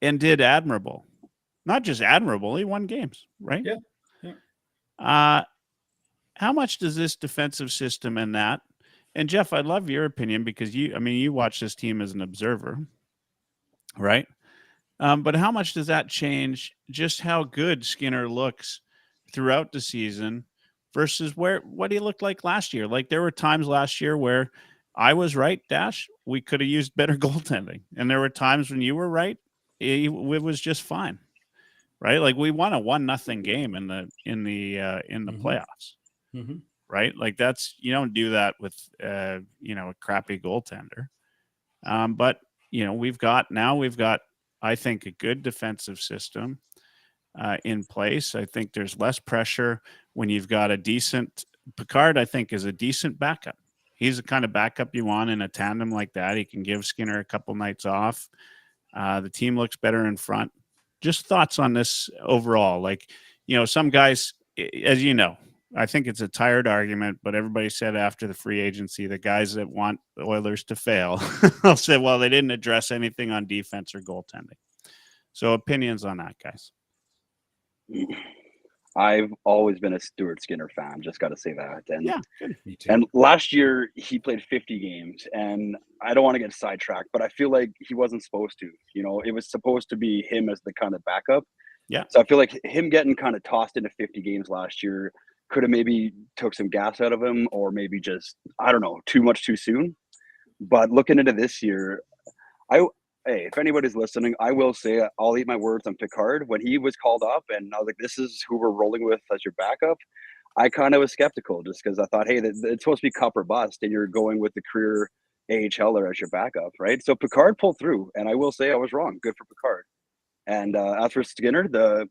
Speaker 1: And did admirable. Not just admirable, he won games, right?
Speaker 4: Yeah.
Speaker 1: How much does this defensive system and that, and Jeff, I'd love your opinion because you watch this team as an observer, right? But how much does that change just how good Skinner looks throughout the season versus what he looked like last year? Like there were times last year where I was right, Dash. We could have used better goaltending, and there were times when you were right. It was just fine, right? Like we won a 1-0 game in the playoffs, right? Like you don't do that with a crappy goaltender. But we've got I think a good defensive system in place. I think there's less pressure when you've got a decent Picard. I think is a decent backup. He's the kind of backup you want in a tandem like that. He can give Skinner a couple nights off. The team looks better in front. Just thoughts on this overall. Like, some guys, as you know, I think it's a tired argument, but everybody said after the free agency, the guys that want the Oilers to fail, I'll say, well, they didn't address anything on defense or goaltending. So opinions on that, guys.
Speaker 5: I've always been a Stuart Skinner fan. Just got to say that. And
Speaker 1: yeah, good.
Speaker 4: Me too.
Speaker 5: And last year he played 50 games, and I don't want to get sidetracked, but I feel like he wasn't supposed to. It was supposed to be him as the kind of backup.
Speaker 1: Yeah.
Speaker 5: So I feel like him getting kind of tossed into 50 games last year could have maybe took some gas out of him, or maybe just, I don't know, too much too soon. But looking into this year, hey, if anybody's listening, I will say I'll eat my words on Picard. When he was called up and I was like, this is who we're rolling with as your backup, I kind of was skeptical just because I thought, hey, it's supposed to be cup or bust, and you're going with the career AHLer as your backup, right? So Picard pulled through, and I will say I was wrong. Good for Picard. And as for Skinner, the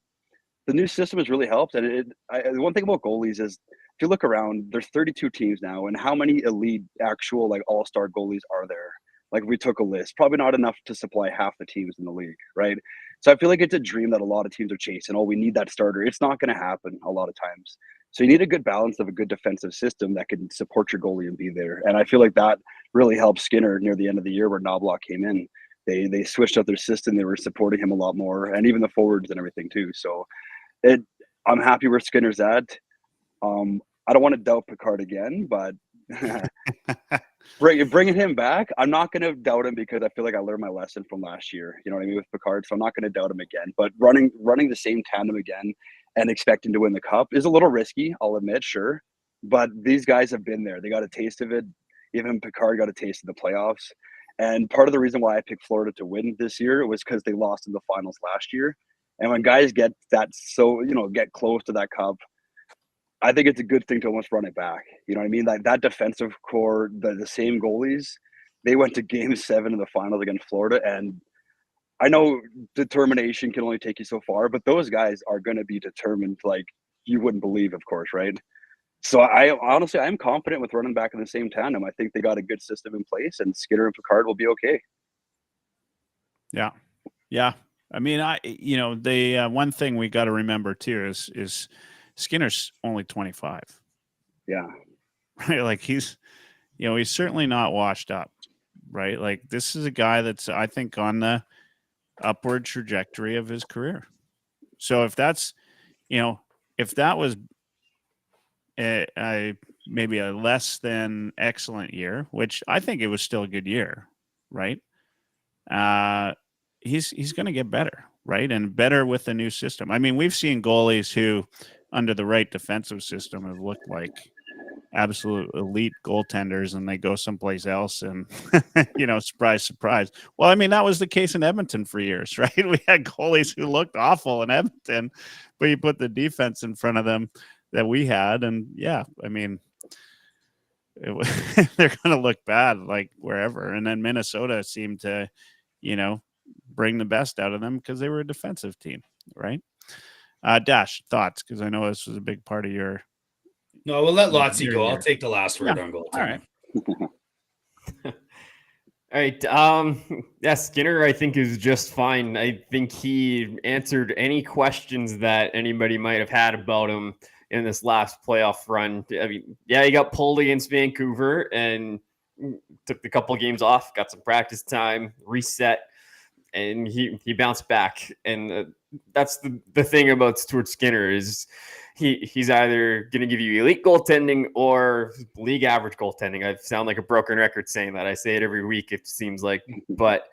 Speaker 5: new system has really helped. And the one thing about goalies is, if you look around, there's 32 teams now, and how many elite, actual like all-star goalies are there? Like, if we took a list, probably not enough to supply half the teams in the league, right? So I feel like it's a dream that a lot of teams are chasing. Oh, we need that starter. It's not going to happen a lot of times. So you need a good balance of a good defensive system that can support your goalie and be there. And I feel like that really helped Skinner near the end of the year where Knobloch came in. They switched up their system. They were supporting him a lot more, and even the forwards and everything too. So I'm happy where Skinner's at. I don't want to doubt Picard again, but bringing him back, I'm not going to doubt him because I feel like I learned my lesson from last year. You know what I mean, with Picard. So I'm not going to doubt him again. But running the same tandem again and expecting to win the cup is a little risky, I'll admit, sure. But these guys have been there. They got a taste of it. Even Picard got a taste of the playoffs. And part of the reason why I picked Florida to win this year was because they lost in the finals last year. And when guys get that, get close to that cup, I think it's a good thing to almost run it back. You know what I mean? Like that defensive core, the same goalies, they went to Game 7 in the finals against Florida. And I know determination can only take you so far, but those guys are going to be determined like you wouldn't believe, of course, right? So I'm confident with running back in the same tandem. I think they got a good system in place, and Skinner and Picard will be okay.
Speaker 1: Yeah. Yeah. I mean, the one thing we got to remember too is Skinner's only 25.
Speaker 5: Yeah.
Speaker 1: Right. Like he's certainly not washed up, right? Like this is a guy that's, I think, on the upward trajectory of his career. So if that's, if that was maybe a less than excellent year, which I think it was still a good year, right? He's going to get better, right? And better with the new system. I mean, we've seen goalies who, under the right defensive system, have looked like absolute elite goaltenders, and they go someplace else and, surprise, surprise. Well, I mean, that was the case in Edmonton for years, right? We had goalies who looked awful in Edmonton, but you put the defense in front of them that we had, and yeah, I mean, they're going to look bad like wherever. And then Minnesota seemed to, bring the best out of them because they were a defensive team, right? Dash, thoughts? Because I know this was a big part of your.
Speaker 4: No, we'll let Lotsy go. I'll take the last word on goaltending.
Speaker 2: All right. Yeah, Skinner, I think, is just fine. I think he answered any questions that anybody might have had about him in this last playoff run. I mean, yeah, he got pulled against Vancouver and took a couple of games off, got some practice time, reset, and he bounced back. And that's the thing about Stuart Skinner is he's either going to give you elite goaltending or league average goaltending. I sound like a broken record saying that. I say it every week, it seems like, but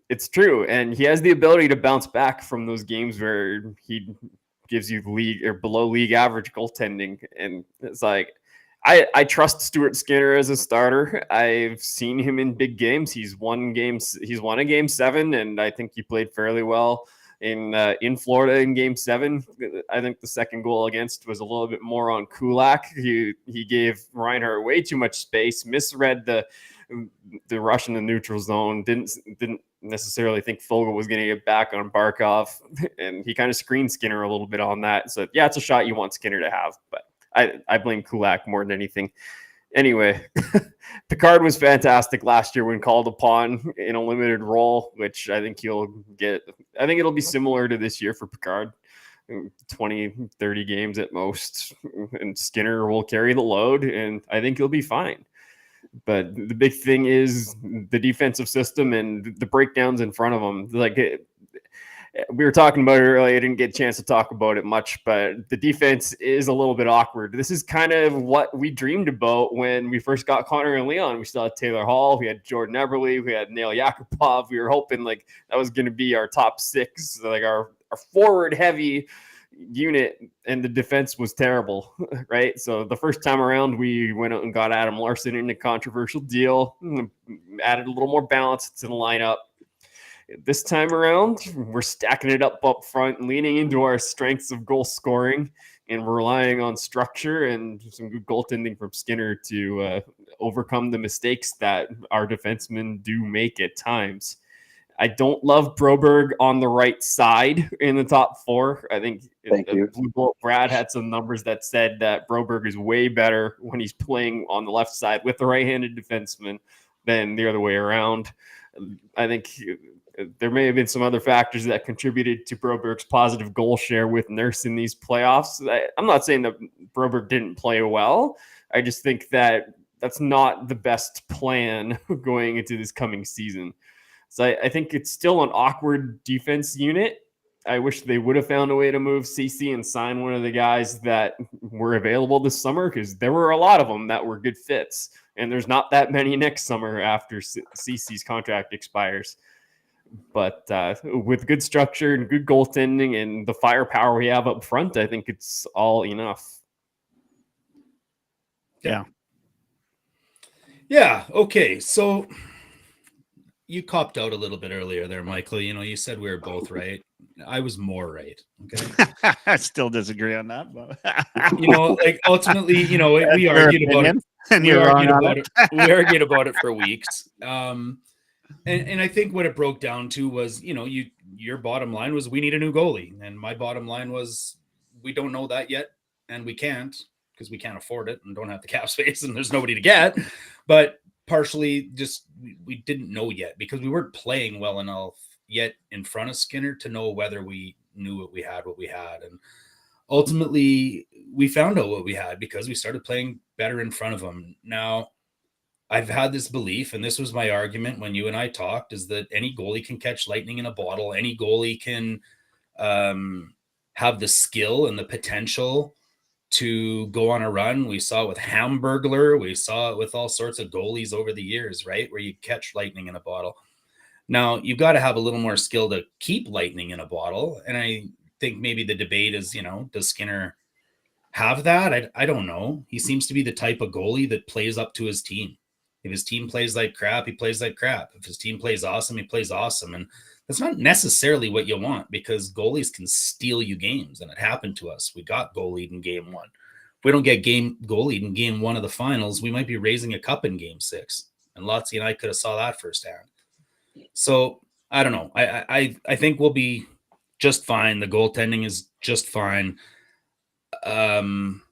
Speaker 2: it's true. And he has the ability to bounce back from those games where he gives you league or below league average goaltending. And it's like, I trust Stuart Skinner as a starter. I've seen him in big games. He's won a Game 7, and I think he played fairly well in Florida in Game 7. I think the second goal against was a little bit more on Kulak. He gave Reinhart way too much space, misread the rush in the neutral zone, didn't necessarily think Fogle was going to get back on Barkov, and he kind of screened Skinner a little bit on that. So yeah, it's a shot you want Skinner to have, but I blame Kulak more than anything. Anyway, Picard was fantastic last year when called upon in a limited role, which I think he'll get. I think it'll be similar to this year for Picard, 20, 30 games at most, and Skinner will carry the load, and I think he'll be fine. But the big thing is the defensive system and the breakdowns in front of them. Like we were talking about it earlier. I didn't get a chance to talk about it much, but the defense is a little bit awkward. This is kind of what we dreamed about when we first got Connor and Leon. We still had Taylor Hall. We had Jordan Eberle. We had Nail Yakupov. We were hoping like that was going to be our top six, like our forward heavy unit, and the defense was terrible, right? So the first time around, we went out and got Adam Larson in a controversial deal, added a little more balance to the lineup. This time around, we're stacking it up front, leaning into our strengths of goal scoring, and relying on structure and some good goaltending from Skinner to overcome the mistakes that our defensemen do make at times. I don't love Broberg on the right side in the top four. I think Blue Bolt Brad had some numbers that said that Broberg is way better when he's playing on the left side with the right-handed defenseman than the other way around. I think there may have been some other factors that contributed to Broberg's positive goal share with Nurse in these playoffs. I'm not saying that Broberg didn't play well. I just think that that's not the best plan going into this coming season. So I think it's still an awkward defense unit. I wish they would have found a way to move CC and sign one of the guys that were available this summer, because there were a lot of them that were good fits. And there's not that many next summer after CC's contract expires. But with good structure and good goaltending and the firepower we have up front, I think it's all enough.
Speaker 1: Yeah.
Speaker 4: Yeah. Okay. So you copped out a little bit earlier there, Michael. You know, you said we were both right. I was more right. Okay.
Speaker 1: I still disagree on that, but
Speaker 4: you know, like ultimately, you know, we argued about it.
Speaker 1: And you're wrong on it.
Speaker 4: We argued about it for weeks. And I think what it broke down to was, you know, your bottom line was we need a new goalie. And my bottom line was we don't know that yet. And we can't, because we can't afford it and don't have the cap space and there's nobody to get. But partially just we didn't know yet because we weren't playing well enough yet in front of Skinner to know whether we knew what we had. And ultimately we found out what we had because we started playing better in front of him. Now, I've had this belief, and this was my argument when you and I talked, is that any goalie can catch lightning in a bottle. Any goalie can have the skill and the potential to go on a run. We saw it with Hamburglar. We saw it with all sorts of goalies over the years, right? Where you catch lightning in a bottle. Now, you've got to have a little more skill to keep lightning in a bottle. And I think maybe the debate is, you know, does Skinner have that? I don't know. He seems to be the type of goalie that plays up to his team. If his team plays like crap, he plays like crap. If his team plays awesome, he plays awesome. And that's not necessarily what you want because goalies can steal you games. And it happened to us. We got goalied in game one. If we don't get goalied in game one of the finals, we might be raising a cup in game 6. And Lotsy and I could have saw that firsthand. So I don't know. I think we'll be just fine. The goaltending is just fine. That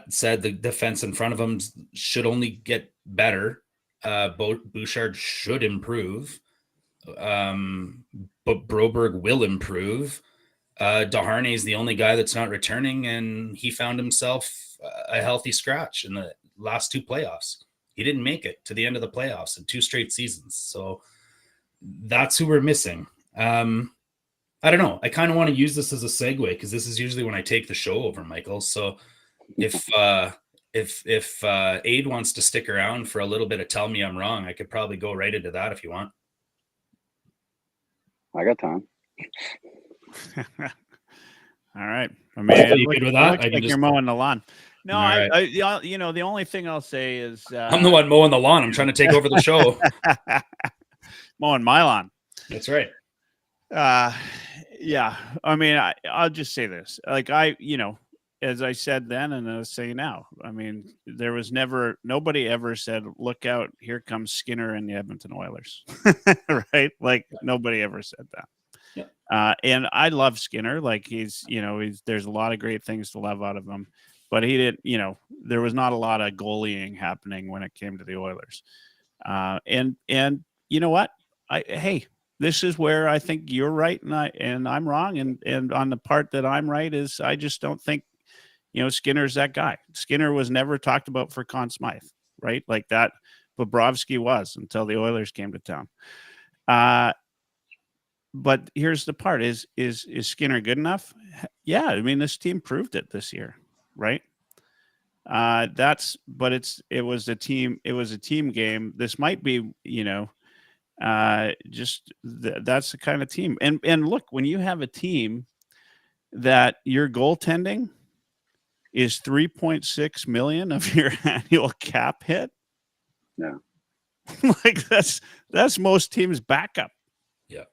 Speaker 4: said, the defense in front of him should only get better. Bouchard should improve. But Broberg will improve. Desharnais is the only guy that's not returning, and he found himself a healthy scratch in the last 2 playoffs. He didn't make it to the end of the playoffs in 2 straight seasons. So that's who we're missing. I don't know. I kind of want to use this as a segue because this is usually when I take the show over, Michael. So if Ade wants to stick around for a little bit of tell me I'm wrong, I could probably go right into that if you want.
Speaker 5: I got time.
Speaker 1: All right. I mean,
Speaker 4: you good with that?
Speaker 1: Like you're mowing the lawn. No,
Speaker 4: right.
Speaker 1: you know, the only thing I'll say is
Speaker 4: I'm the one mowing the lawn. I'm trying to take over the show.
Speaker 1: Mowing my lawn.
Speaker 4: That's right.
Speaker 1: Yeah. I mean, I'll just say this. Like you know, as I said then, and I'll say now, I mean, there was nobody ever said, look out, here comes Skinner and the Edmonton Oilers. Right? Like nobody ever said that. Yeah. And I love Skinner. Like there's a lot of great things to love out of him, but he didn't, you know, there was not a lot of goalieing happening when it came to the Oilers. And you know what? Hey, this is where I think you're right and I'm wrong. And on the part that I'm right is I just don't think, you know, Skinner's that guy. Skinner was never talked about for Conn Smythe, right? Like that Bobrovsky was until the Oilers came to town. But here's the part: is Skinner good enough? Yeah, I mean, this team proved it this year, right? It was a team game. This might be, you know, that's the kind of team. And look, when you have a team that your goaltending is $3.6 million of your annual cap hit.
Speaker 5: Yeah.
Speaker 1: Like that's most teams' backup.
Speaker 4: Yeah.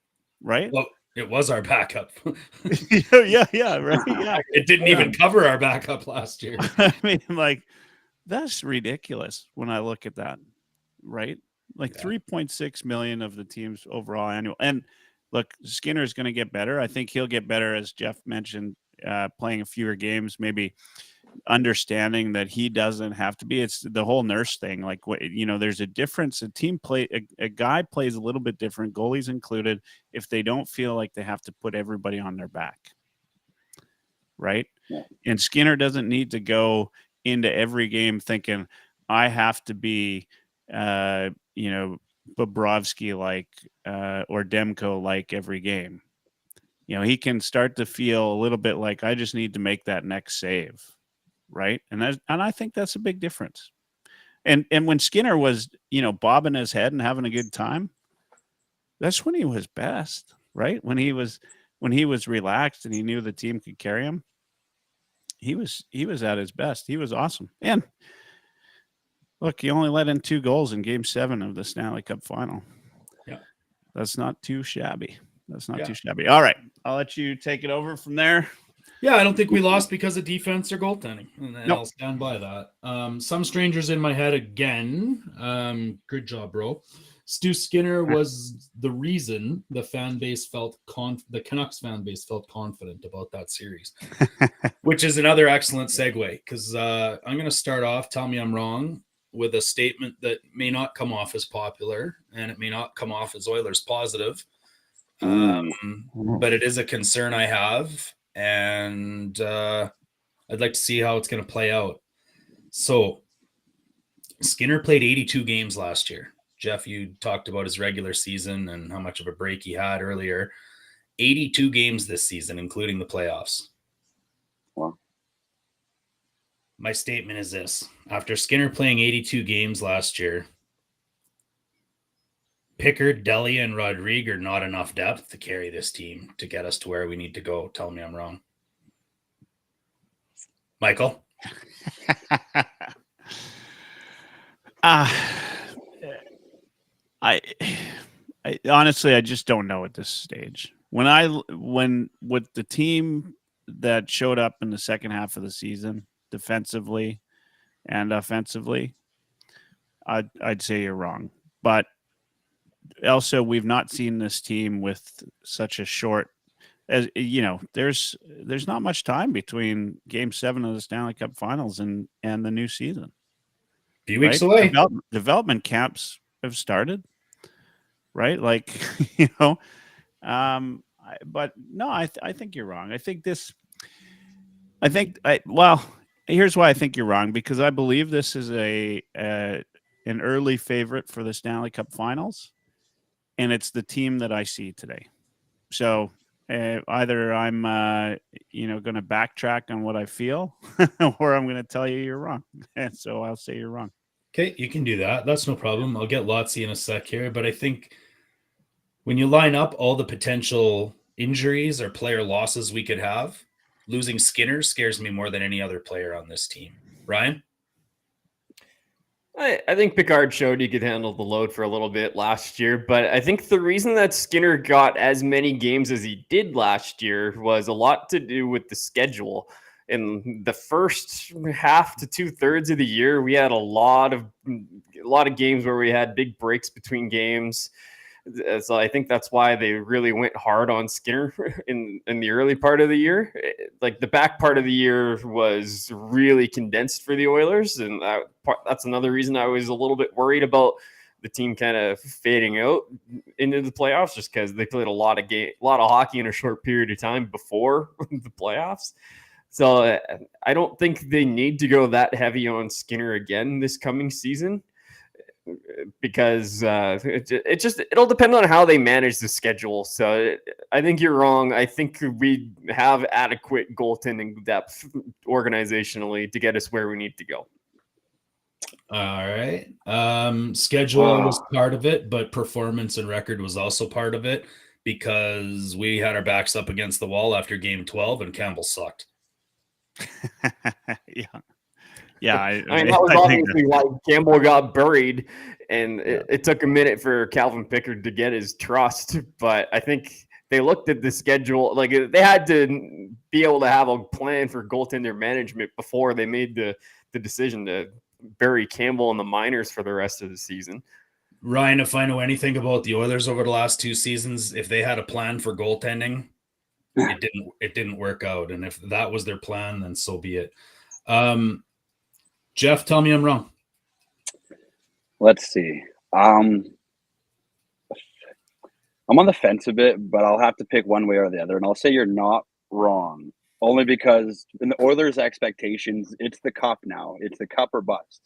Speaker 1: Right?
Speaker 4: Well, it was our backup.
Speaker 1: yeah, right. Yeah.
Speaker 4: It didn't even cover our backup last year.
Speaker 1: I mean, like, that's ridiculous when I look at that, right? Like 3.6 million of the team's overall annual. And look, Skinner's going to get better. I think he'll get better, as Jeff mentioned, playing a fewer games, maybe understanding that he doesn't have to be. It's the whole nurse thing. Like, there's a difference. A guy plays a little bit different, goalies included, if they don't feel like they have to put everybody on their back. Right.
Speaker 5: Yeah. And
Speaker 1: Skinner doesn't need to go into every game thinking I have to be, Bobrovsky like or Demko like every game. He can start to feel a little bit like I just need to make that next save, right? And I think that's a big difference. And when Skinner was bobbing his head and having a good time, that's when he was best, right? When he was relaxed and he knew the team could carry him. He was at his best. He was awesome. And look, he only let in 2 goals in Game 7 of the Stanley Cup final.
Speaker 4: Yeah,
Speaker 1: that's not too shabby. Too shabby. All right, I'll let you take it over from there.
Speaker 4: Yeah, I don't think we lost because of defense or goaltending, and
Speaker 1: Nope.
Speaker 4: I'll stand by that. Some strangers in my head again. Good job, bro. Stu Skinner was the reason the fan base felt the Canucks fan base felt confident about that series, which is another excellent segue, because I'm going to start off, tell me I'm wrong, with a statement that may not come off as popular and it may not come off as Oilers positive, but it is a concern I have, and I'd like to see how it's going to play out. So Skinner played 82 games last year. Jeff, you talked about his regular season and how much of a break he had earlier. 82 games this season, including the playoffs.
Speaker 5: Wow.
Speaker 4: My statement is this. After Skinner playing 82 games last year, Pickard, Delia, and Rodrigue are not enough depth to carry this team to get us to where we need to go. Tell me I'm wrong. Michael?
Speaker 1: I honestly, I just don't know at this stage. When with the team that showed up in the second half of the season, defensively and offensively, I'd say you're wrong. But also, we've not seen this team with such a short, as there's not much time between Game 7 of the Stanley Cup Finals and the new season.
Speaker 4: A few weeks away.
Speaker 1: Development camps have started. Right. Like, but no, I think you're wrong. Here's why I think you're wrong, because I believe this is an early favorite for the Stanley Cup Finals, and it's the team that I see today. So either I'm, going to backtrack on what I feel, or I'm going to tell you you're wrong. And so I'll say you're wrong.
Speaker 4: Okay, you can do that. That's no problem. I'll get Lotsy in a sec here, but I think when you line up all the potential injuries or player losses we could have, losing Skinner scares me more than any other player on this team. Ryan?
Speaker 2: I think Pickard showed he could handle the load for a little bit last year, but I think the reason that Skinner got as many games as he did last year was a lot to do with the schedule. In the first half to 2/3 of the year, we had a lot of games where we had big breaks between games. So I think that's why they really went hard on Skinner in the early part of the year. Like, the back part of the year was really condensed for the Oilers, and that's another reason I was a little bit worried about the team kind of fading out into the playoffs, just because they played a lot of hockey in a short period of time before the playoffs. So I don't think they need to go that heavy on Skinner again this coming season, because it'll depend on how they manage the schedule. So I think you're wrong. I think we have adequate goaltending depth organizationally to get us where we need to go.
Speaker 4: All right. Schedule was part of it, but performance and record was also part of it, because we had our backs up against the wall after Game 12 and Campbell sucked.
Speaker 1: Yeah. I
Speaker 2: mean, that was obviously why Campbell got buried And it took a minute for Calvin Pickard to get his trust, but I think they looked at the schedule. Like, they had to be able to have a plan for goaltender management before they made the decision to bury Campbell in the minors for the rest of the season.
Speaker 3: Ryan, if I know anything about the Oilers over the last 2 seasons, if they had a plan for goaltending, it didn't work out. And if that was their plan, then so be it. Jeff, tell me I'm wrong.
Speaker 5: Let's see. I'm on the fence a bit, but I'll have to pick one way or the other. And I'll say you're not wrong, only because in the Oilers' expectations, it's the cup now. It's the cup or bust.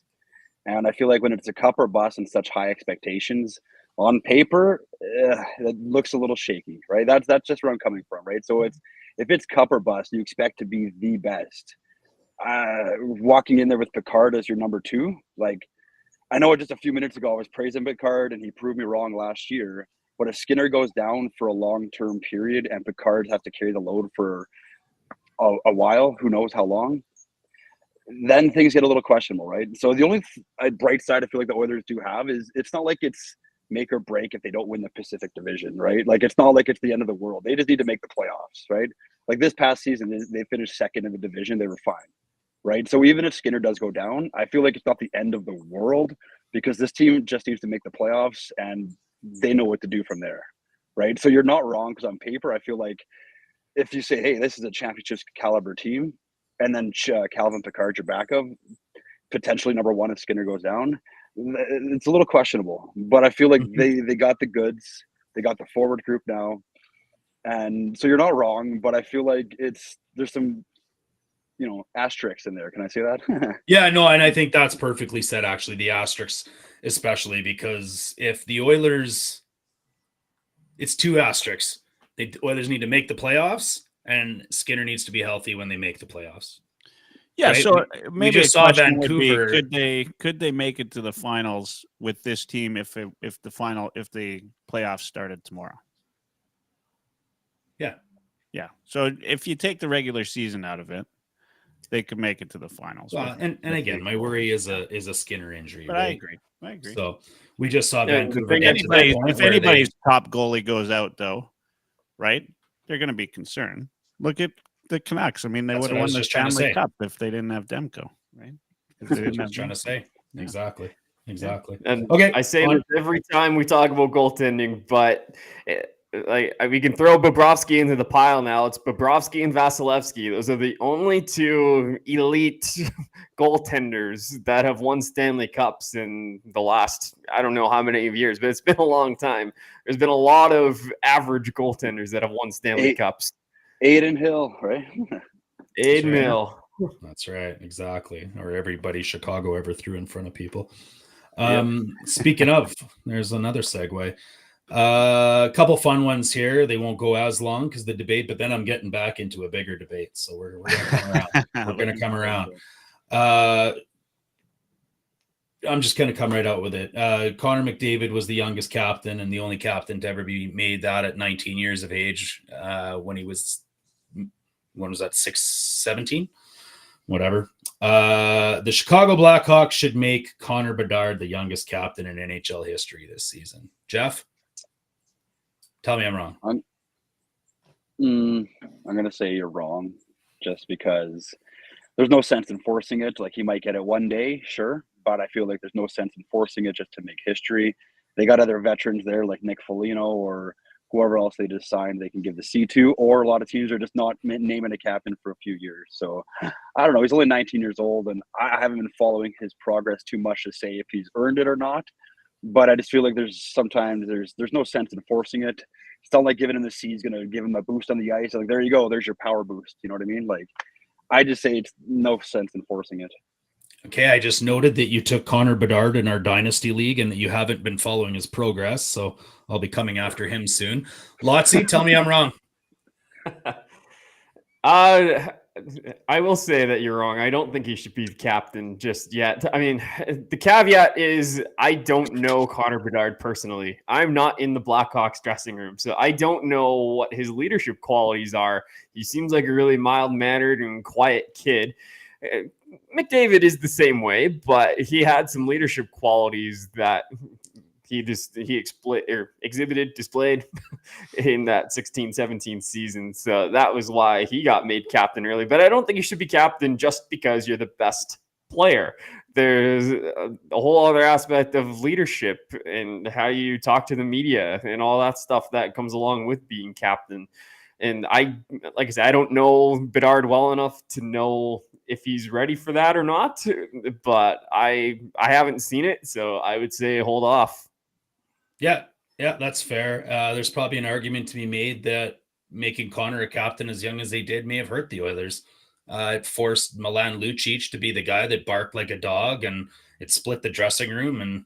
Speaker 5: And I feel like when it's a cup or bust and such high expectations, on paper, it looks a little shaky, right? That's just where I'm coming from, right? So if it's cup or bust, you expect to be the best. Walking in there with Picard as your number 2, like, I know just a few minutes ago I was praising Picard and he proved me wrong last year. But if Skinner goes down for a long-term period and Picard has to carry the load for a while, who knows how long, then things get a little questionable, right? So the only bright side I feel like the Oilers do have is it's not like it's make or break if they don't win the Pacific Division, right? Like, it's not like it's the end of the world. They just need to make the playoffs, right? Like, this past season, they finished second in the division. They were fine, right? So even if Skinner does go down, I feel like it's not the end of the world because this team just needs to make the playoffs and they know what to do from there, right? So you're not wrong, because on paper, I feel like if you say, hey, this is a championship caliber team, and then Calvin Picard, your backup, potentially number 1 if Skinner goes down, it's a little questionable. But I feel like they got the goods. They got the forward group now. And so you're not wrong, but I feel like there's some, asterisks in there. Can I say that?
Speaker 3: Yeah, no, and I think that's perfectly said, actually, the asterisks, especially because if the Oilers, it's 2 asterisks. The Oilers need to make the playoffs, and Skinner needs to be healthy when they make the playoffs.
Speaker 1: Yeah,
Speaker 3: right?
Speaker 1: so
Speaker 3: We
Speaker 1: maybe
Speaker 3: just
Speaker 1: a
Speaker 3: saw
Speaker 1: question would be,
Speaker 3: Vancouver.
Speaker 1: could they make it to the finals with this team if the playoffs started tomorrow? Yeah. So if you take the regular season out of it, they could make it to the finals.
Speaker 3: Well, and again, my worry is a Skinner injury.
Speaker 1: But
Speaker 3: right?
Speaker 1: I agree.
Speaker 3: So we just saw Vancouver.
Speaker 1: If anybody's top goalie goes out, though, right, they're going to be concerned. Look at the Canucks. I mean, they would have won the Stanley Cup if they didn't have Demko, right?
Speaker 3: That's what I was trying to say. Yeah. Exactly.
Speaker 2: And
Speaker 3: okay,
Speaker 2: I say this every time we talk about goaltending, but we can throw Bobrovsky into the pile now. It's Bobrovsky and Vasilevsky. Those are the only 2 elite goaltenders that have won Stanley Cups in the last, I don't know how many years, but it's been a long time. There's been a lot of average goaltenders that have won Stanley Cups.
Speaker 5: Aiden Hill, right?
Speaker 2: Aiden Hill.
Speaker 3: That's right, exactly. Or everybody Chicago ever threw in front of people.
Speaker 2: Yep.
Speaker 3: Speaking of, there's another segue. A couple fun ones here. They won't go as long because the debate, but then I'm getting back into a bigger debate. So we're going to come around. We're going to come around. I'm just going to come right out with it. Connor McDavid was the youngest captain and the only captain to ever be made that at 19 years of age when he was, when was that, 17? Whatever. The Chicago Blackhawks should make Connor Bedard the youngest captain in NHL history this season. Jeff? Tell me I'm wrong.
Speaker 5: I'm going to say you're wrong just because there's no sense in forcing it. Like, he might get it one day, sure, but I feel like there's no sense in forcing it just to make history. They got other veterans there like Nick Foligno or whoever else they just signed they can give the C to, or a lot of teams are just not naming a captain for a few years. So I don't know. He's only 19 years old, and I haven't been following his progress too much to say if he's earned it or not. But I just feel like there's no sense in forcing it. It's not like giving him the C is going to give him a boost on the ice. Like, there you go. There's your power boost. You know what I mean? Like, I just say it's no sense in forcing it.
Speaker 3: Okay, I just noted that you took Connor Bedard in our Dynasty League and that you haven't been following his progress, so I'll be coming after him soon. Lotsy, tell me I'm wrong.
Speaker 2: I will say that you're wrong. I don't think he should be the captain just yet. I mean, the caveat is I don't know Connor Bedard personally. I'm not in the Blackhawks dressing room, so I don't know what his leadership qualities are. He seems like a really mild-mannered and quiet kid. McDavid is the same way, but he had some leadership qualities that he displayed in that 16-17 season. So that was why he got made captain early. But I don't think you should be captain just because you're the best player. There's a whole other aspect of leadership and how you talk to the media and all that stuff that comes along with being captain. And like I said, I don't know Bedard well enough to know if he's ready for that or not, but I haven't seen it, so I would say hold off.
Speaker 4: Yeah, that's fair. There's probably an argument to be made that making Connor a captain as young as they did may have hurt the Oilers. It forced Milan Lucic to be the guy that barked like a dog, and it split the dressing room, and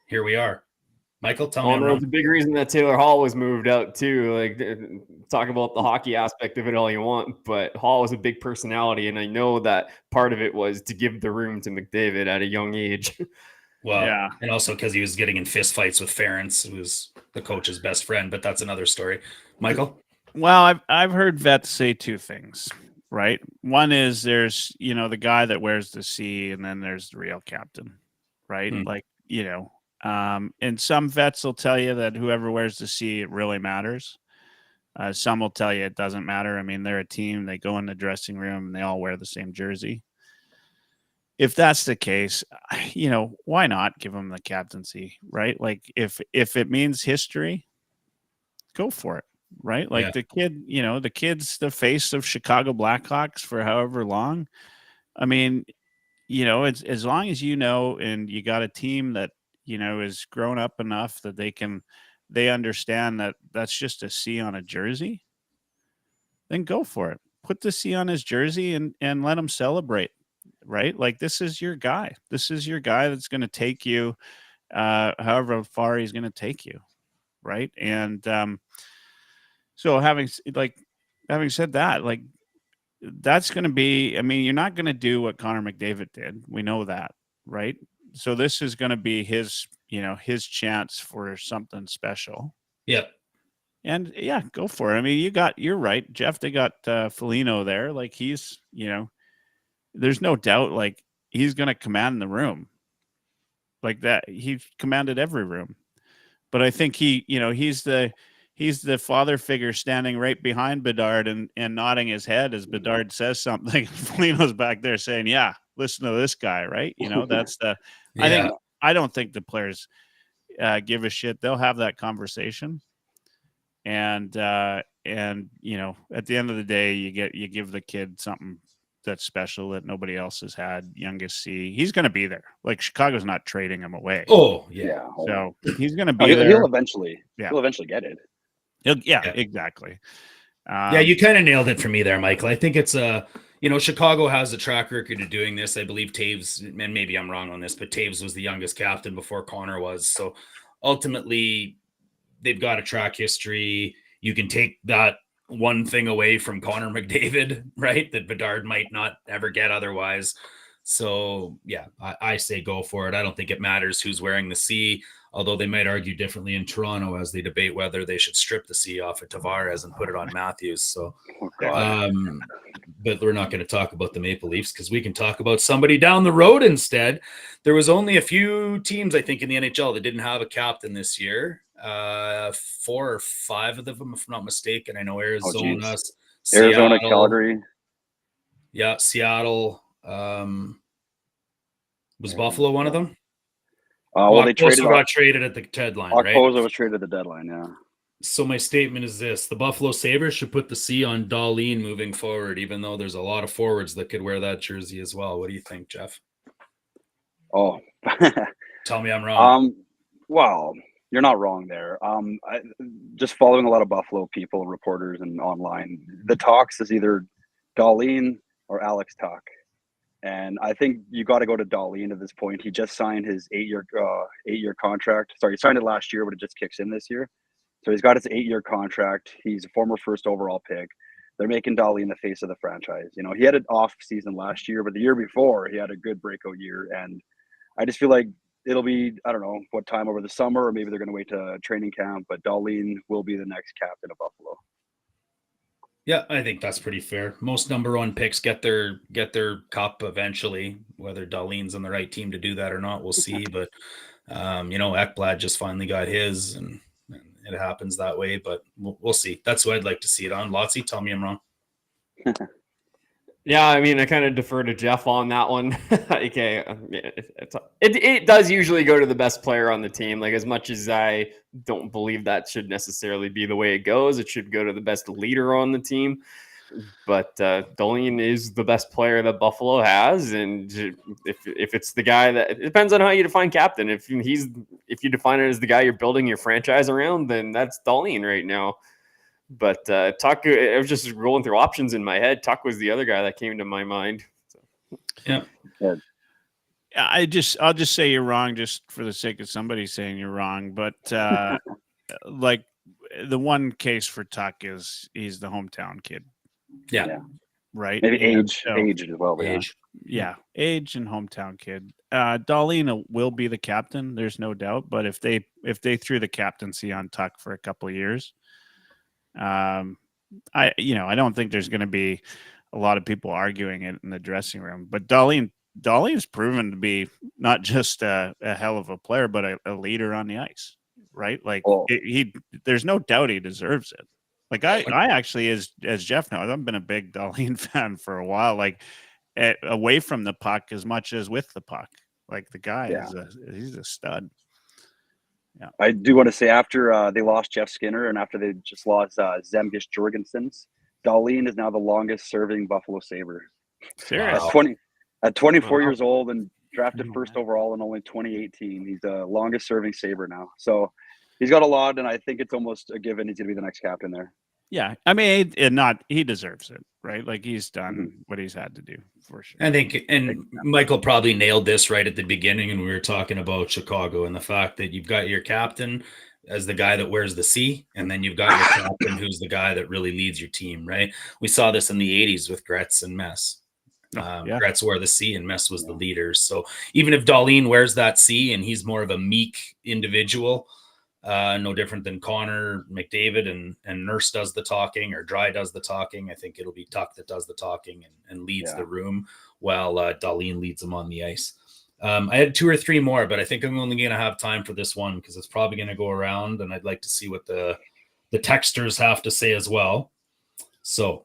Speaker 4: here we are. Michael, tell me I'm wrong.
Speaker 2: It's a big reason that Taylor Hall was moved out too. Like, talk about the hockey aspect of it all you want, but Hall was a big personality, and I know that part of it was to give the room to McDavid at a young age.
Speaker 4: Well,
Speaker 1: Yeah.
Speaker 4: And also because he was getting in fist fights with Ferentz, who was the coach's best friend, but that's another story. Michael?
Speaker 1: Well, I've heard vets say two things, right? One is there's, the guy that wears the C, and then there's the real captain, right? And some vets will tell you that whoever wears the C, it really matters. Some will tell you it doesn't matter. I mean, they're a team. They go in the dressing room and they all wear the same jersey. If that's the case, why not give them the captaincy, right? Like if it means history, go for it, right? Like the kid's the face of Chicago Blackhawks for however long. I mean, it's as long as and you got a team that, is grown up enough that they understand that that's just a C on a jersey, then go for it. Put the C on his jersey and let him celebrate. Right? Like this is your guy. This is your guy that's going to take you however far he's going to take you. Right. And so having said that, like that's going to be, I mean, you're not going to do what Connor McDavid did. We know that. Right. So this is going to be his chance for something special.
Speaker 4: Yep.
Speaker 1: And yeah, go for it. I mean, you're right, Jeff. They got Foligno there. Like he's, there's no doubt, like he's going to command the room like that. He's commanded every room, but I think he's the father figure standing right behind Bedard and nodding his head as Bedard says something. Foligno's back there saying, yeah, listen to this guy. Right. That's the, I don't think the players give a shit. They'll have that conversation. And at the end of the day, you give the kid something that's special that nobody else has had. Youngest C, he's going to be there. Like Chicago's not trading him away.
Speaker 4: Oh yeah.
Speaker 1: So he's going to be there.
Speaker 5: He'll eventually get it.
Speaker 1: Exactly.
Speaker 4: You kind of nailed it for me there, Michael. I think it's Chicago has a track record of doing this. I believe Taves, and maybe I'm wrong on this, but Taves was the youngest captain before Connor was. So ultimately, they've got a track history. You can take that one thing away from Connor McDavid, right? That Bedard might not ever get otherwise. So yeah, I say go for it. I don't think it matters who's wearing the C, although they might argue differently in Toronto as they debate whether they should strip the C off of Tavares and put it on Matthews. So, but we're not going to talk about the Maple Leafs because we can talk about somebody down the road instead. There was only a few teams, I think, in the NHL that didn't have a captain this year. 4 or 5 of them, if I'm not mistaken. I know Arizona,
Speaker 5: Arizona, Calgary.
Speaker 4: Yeah, Seattle. Was Buffalo one of them?
Speaker 5: They
Speaker 4: got traded at the deadline, right?
Speaker 5: Okposo was traded at the deadline, yeah.
Speaker 4: So my statement is this: the Buffalo Sabres should put the C on Dahlin moving forward, even though there's a lot of forwards that could wear that jersey as well. What do you think, Jeff?
Speaker 5: Oh,
Speaker 4: tell me I'm wrong.
Speaker 5: Well, you're not wrong there. Just following a lot of Buffalo people, reporters, and online, the talks is either Dahlin or Alex Tuch. And I think you got to go to Dahlin at this point. He just signed his 8-year contract. Sorry, he signed it last year, but it just kicks in this year. So he's got his 8-year contract. He's a former first overall pick. They're making Dahlin the face of the franchise. He had an off season last year, but the year before he had a good breakout year. And I just feel like it'll be, I don't know what time over the summer, or maybe they're going to wait to training camp, but Dahlin will be the next captain of Buffalo.
Speaker 4: Yeah, I think that's pretty fair. Most number one picks get their cup eventually. Whether Dahlin's on the right team to do that or not, we'll see. But Ekblad just finally got his, and it happens that way. But we'll see. That's what I'd like to see it on. Lotsy, tell me I'm wrong.
Speaker 2: Yeah, I mean, I kind of defer to Jeff on that one. Okay, it does usually go to the best player on the team. Like, as much as I don't believe that should necessarily be the way it goes, it should go to the best leader on the team. But Dahlin is the best player that Buffalo has, and if it's the guy that, it depends on how you define captain. If you define it as the guy you're building your franchise around, then that's Dahlin right now. But Tuck, I was just rolling through options in my head. Tuck was the other guy that came to my mind. So.
Speaker 4: Yeah.
Speaker 1: I'll just say you're wrong, just for the sake of somebody saying you're wrong. But like, the one case for Tuck is he's the hometown kid.
Speaker 4: Yeah.
Speaker 1: Right.
Speaker 5: Maybe age as well.
Speaker 4: Age.
Speaker 1: Yeah, age and hometown kid. Dahlin will be the captain. There's no doubt. But if they threw the captaincy on Tuck for a couple of years. I don't think there's going to be a lot of people arguing it in the dressing room, but Dahlin's proven to be not just a hell of a player, but a leader on the ice, right? Like, there's no doubt he deserves it. Like, I actually, as Jeff knows, I've been a big Dahlin fan for a while, like away from the puck as much as with the puck. Like, the guy he's a stud. Yeah.
Speaker 5: I do want to say, after they lost Jeff Skinner and after they just lost Zemgus Jorgensen, Dahlin is now the longest serving Buffalo Sabre.
Speaker 1: Seriously?
Speaker 5: At 24 years old and drafted first overall in only 2018. He's the longest serving Sabre now. So he's got a lot, and I think it's almost a given he's going to be the next captain there.
Speaker 1: Yeah. I mean, he deserves it, right? Like, he's done what he's had to do, for sure.
Speaker 4: I think, and Michael probably nailed this right at the beginning, and we were talking about Chicago and the fact that you've got your captain as the guy that wears the C, and then you've got your captain who's the guy that really leads your team, right? We saw this in the 80s with Gretz and Mess. Gretz wore the C and Mess was the leader. So even if Dahlin wears that C and he's more of a meek individual, no different than Connor McDavid and Nurse does the talking, or Dry does the talking, I think it'll be Tuck that does the talking and leads the room while Dahlin leads them on the ice. I had 2 or 3 more, but I think I'm only going to have time for this one because it's probably going to go around, and I'd like to see what the texters have to say as well. So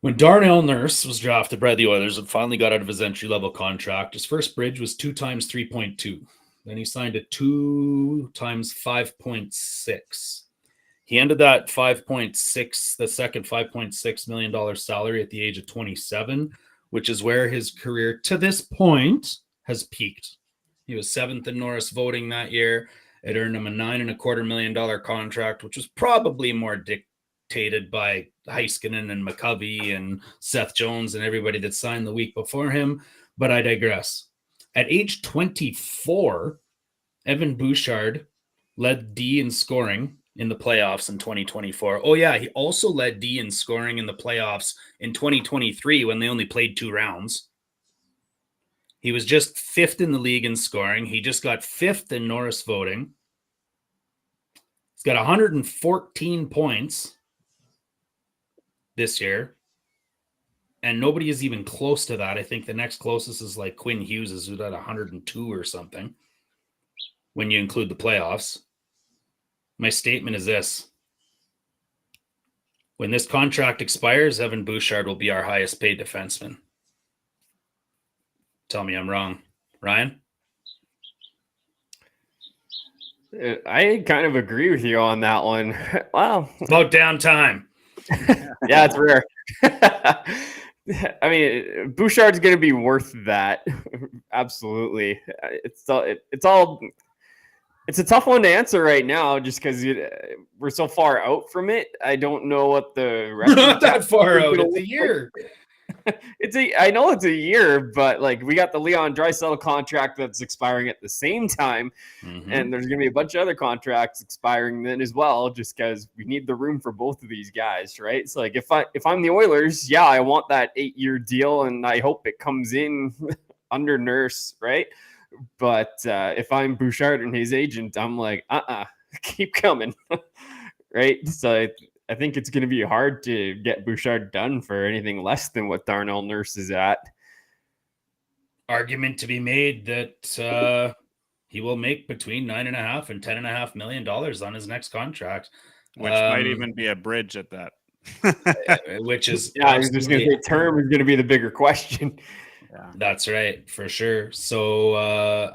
Speaker 4: when Darnell Nurse was drafted by the Oilers and finally got out of his entry-level contract, his first bridge was 2 times 3.2. Then he signed a 2 times 5.6. He ended that 5.6, the second $5.6 million salary at the age of 27, which is where his career to this point has peaked. He was 7th in Norris voting that year. It earned him a $9.25 million contract, which was probably more dictated by Heiskanen and McCovey and Seth Jones and everybody that signed the week before him. But I digress. At age 24, Evan Bouchard led D in scoring in the playoffs in 2024. Oh, yeah, he also led D in scoring in the playoffs in 2023 when they only played 2 rounds. He was just 5th in the league in scoring. He just got 5th in Norris voting. He's got 114 points this year. And nobody is even close to that. I think the next closest is like Quinn Hughes, who's at 102 or something when you include the playoffs. My statement is this. When this contract expires, Evan Bouchard will be our highest paid defenseman. Tell me I'm wrong. Ryan?
Speaker 2: I kind of agree with you on that one. Wow.
Speaker 4: It's about damn time.
Speaker 2: Yeah, it's rare. I mean, Bouchard's going to be worth that. Absolutely. It's a tough one to answer right now just because we're so far out from it. I don't know what the rest
Speaker 4: not that far out. It's a year.
Speaker 2: I know it's a year, but like we got the Leon Draisaitl contract that's expiring at the same time, and there's going to be a bunch of other contracts expiring then as well, just because we need the room for both of these guys, right? So like if I'm the Oilers, yeah, I want that 8-year deal, and I hope it comes in under Nurse, right? But if I'm Bouchard and his agent, I'm like, keep coming, right? So I think it's going to be hard to get Bouchard done for anything less than what Darnell Nurse is at.
Speaker 4: Argument to be made that he will make between $9.5 and $10.5 million on his next contract,
Speaker 1: which might even be a bridge at that.
Speaker 4: which is
Speaker 2: I was just going to say term is going to be the bigger question.
Speaker 1: Yeah,
Speaker 4: that's right, for sure. So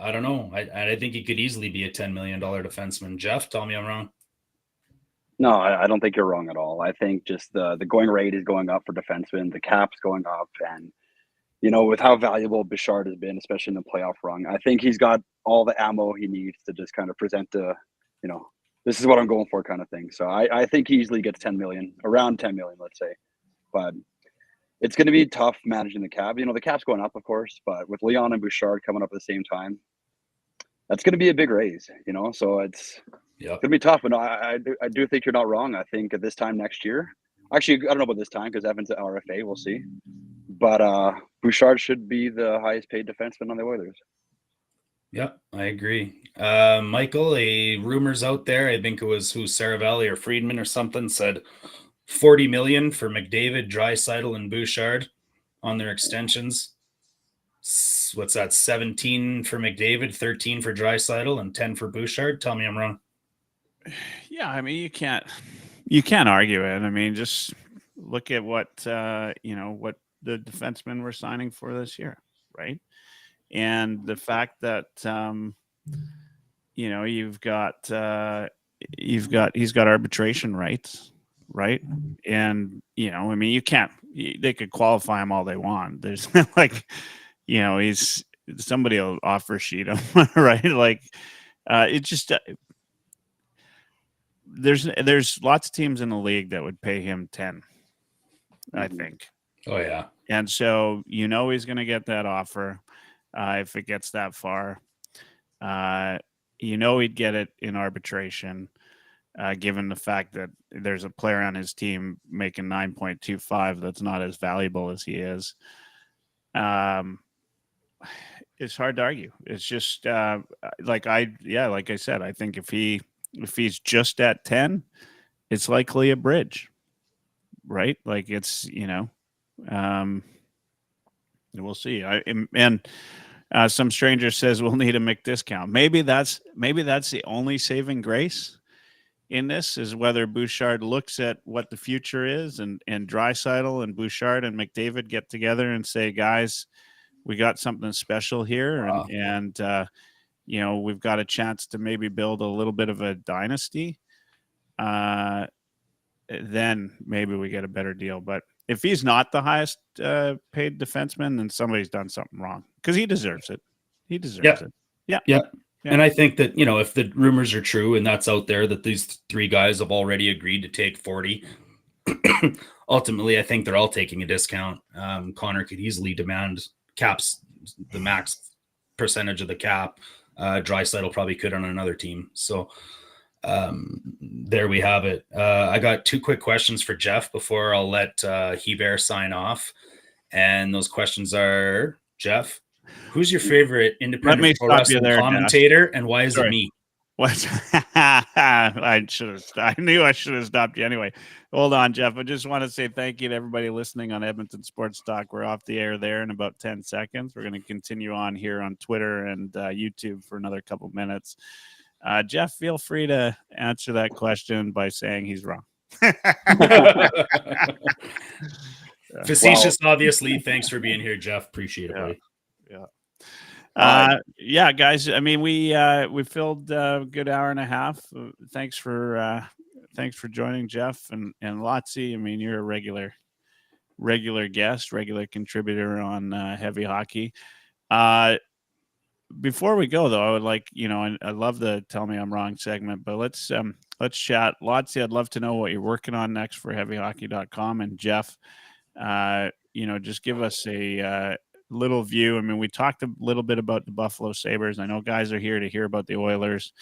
Speaker 4: I don't know. I think he could easily be a $10 million defenseman. Jeff, tell me I'm wrong.
Speaker 5: No, I don't think you're wrong at all. I think just the going rate is going up for defensemen. The cap's going up. And, with how valuable Bouchard has been, especially in the playoff run, I think he's got all the ammo he needs to just kind of present this is what I'm going for kind of thing. So I think he easily gets 10 million, around 10 million, let's say. But it's going to be tough managing the cap. The cap's going up, of course, but with Leon and Bouchard coming up at the same time, that's going to be a big raise, so it's going to be tough. But no, I do think you're not wrong. I think at this time next year, actually, I don't know about this time because Evan's at RFA, we'll see. But Bouchard should be the highest paid defenseman on the Oilers.
Speaker 4: Yep, I agree. Michael, rumors out there, I think it was Saravelli or Friedman or something, said $40 million for McDavid, Draisaitl, and Bouchard on their extensions. What's that? 17 for McDavid, 13 for Draisaitl, and 10 for Bouchard. Tell me I'm wrong.
Speaker 1: Yeah, I mean, you can't argue it. I mean, just look at what what the defensemen were signing for this year, right? And the fact that he's got arbitration rights, right? And I mean, they could qualify him all they want. There's he's somebody will offer sheet him, right? Like it just there's lots of teams in the league that would pay him 10, I think.
Speaker 4: Oh yeah.
Speaker 1: And so he's going to get that offer if it gets that far. He'd get it in arbitration, given the fact that there's a player on his team making 9.25 that's not as valuable as he is. It's hard to argue. It's just like I said, I think if he's just at 10, it's likely a bridge, right? Like it's we'll see. Some stranger says we'll need a McDiscount. Maybe that's the only saving grace in this, is whether Bouchard looks at what the future is, and Draisaitl and Bouchard and McDavid get together and say, guys, we got something special here, and we've got a chance to maybe build a little bit of a dynasty. Then maybe we get a better deal. But if he's not the highest paid defenseman, then somebody's done something wrong, because he deserves it. He deserves it. Yeah.
Speaker 4: And I think that, if the rumors are true and that's out there, that these three guys have already agreed to take 40, ultimately, I think they're all taking a discount. Connor could easily demand caps, the max percentage of the cap. Draisaitl probably could on another team. So there we have it. I got two quick questions for Jeff before I'll let Hebert sign off. And those questions are, Jeff, who's your favorite independent pro wrestling commentator, and why is it me?
Speaker 1: What? I knew I should have stopped you anyway. Hold on, Jeff. I just want to say thank you to everybody listening on Edmonton Sports Talk. We're off the air there in about 10 seconds. We're going to continue on here on Twitter and YouTube for another couple minutes. Jeff, feel free to answer that question by saying he's wrong.
Speaker 4: Facetious, obviously. Thanks for being here, Jeff. Appreciate it, buddy.
Speaker 1: Yeah, guys. I mean, we filled a good hour and a half. Thanks for joining, Jeff and Lotsy. I mean, you're a regular guest, regular contributor on Heavy Hockey. Before we go, though, I would like, I love the Tell Me I'm Wrong segment, but let's chat. Lotsy, I'd love to know what you're working on next for heavyhockey.com. And Jeff, just give us a little view. I mean, we talked a little bit about the Buffalo Sabres. I know guys are here to hear about the Oilers.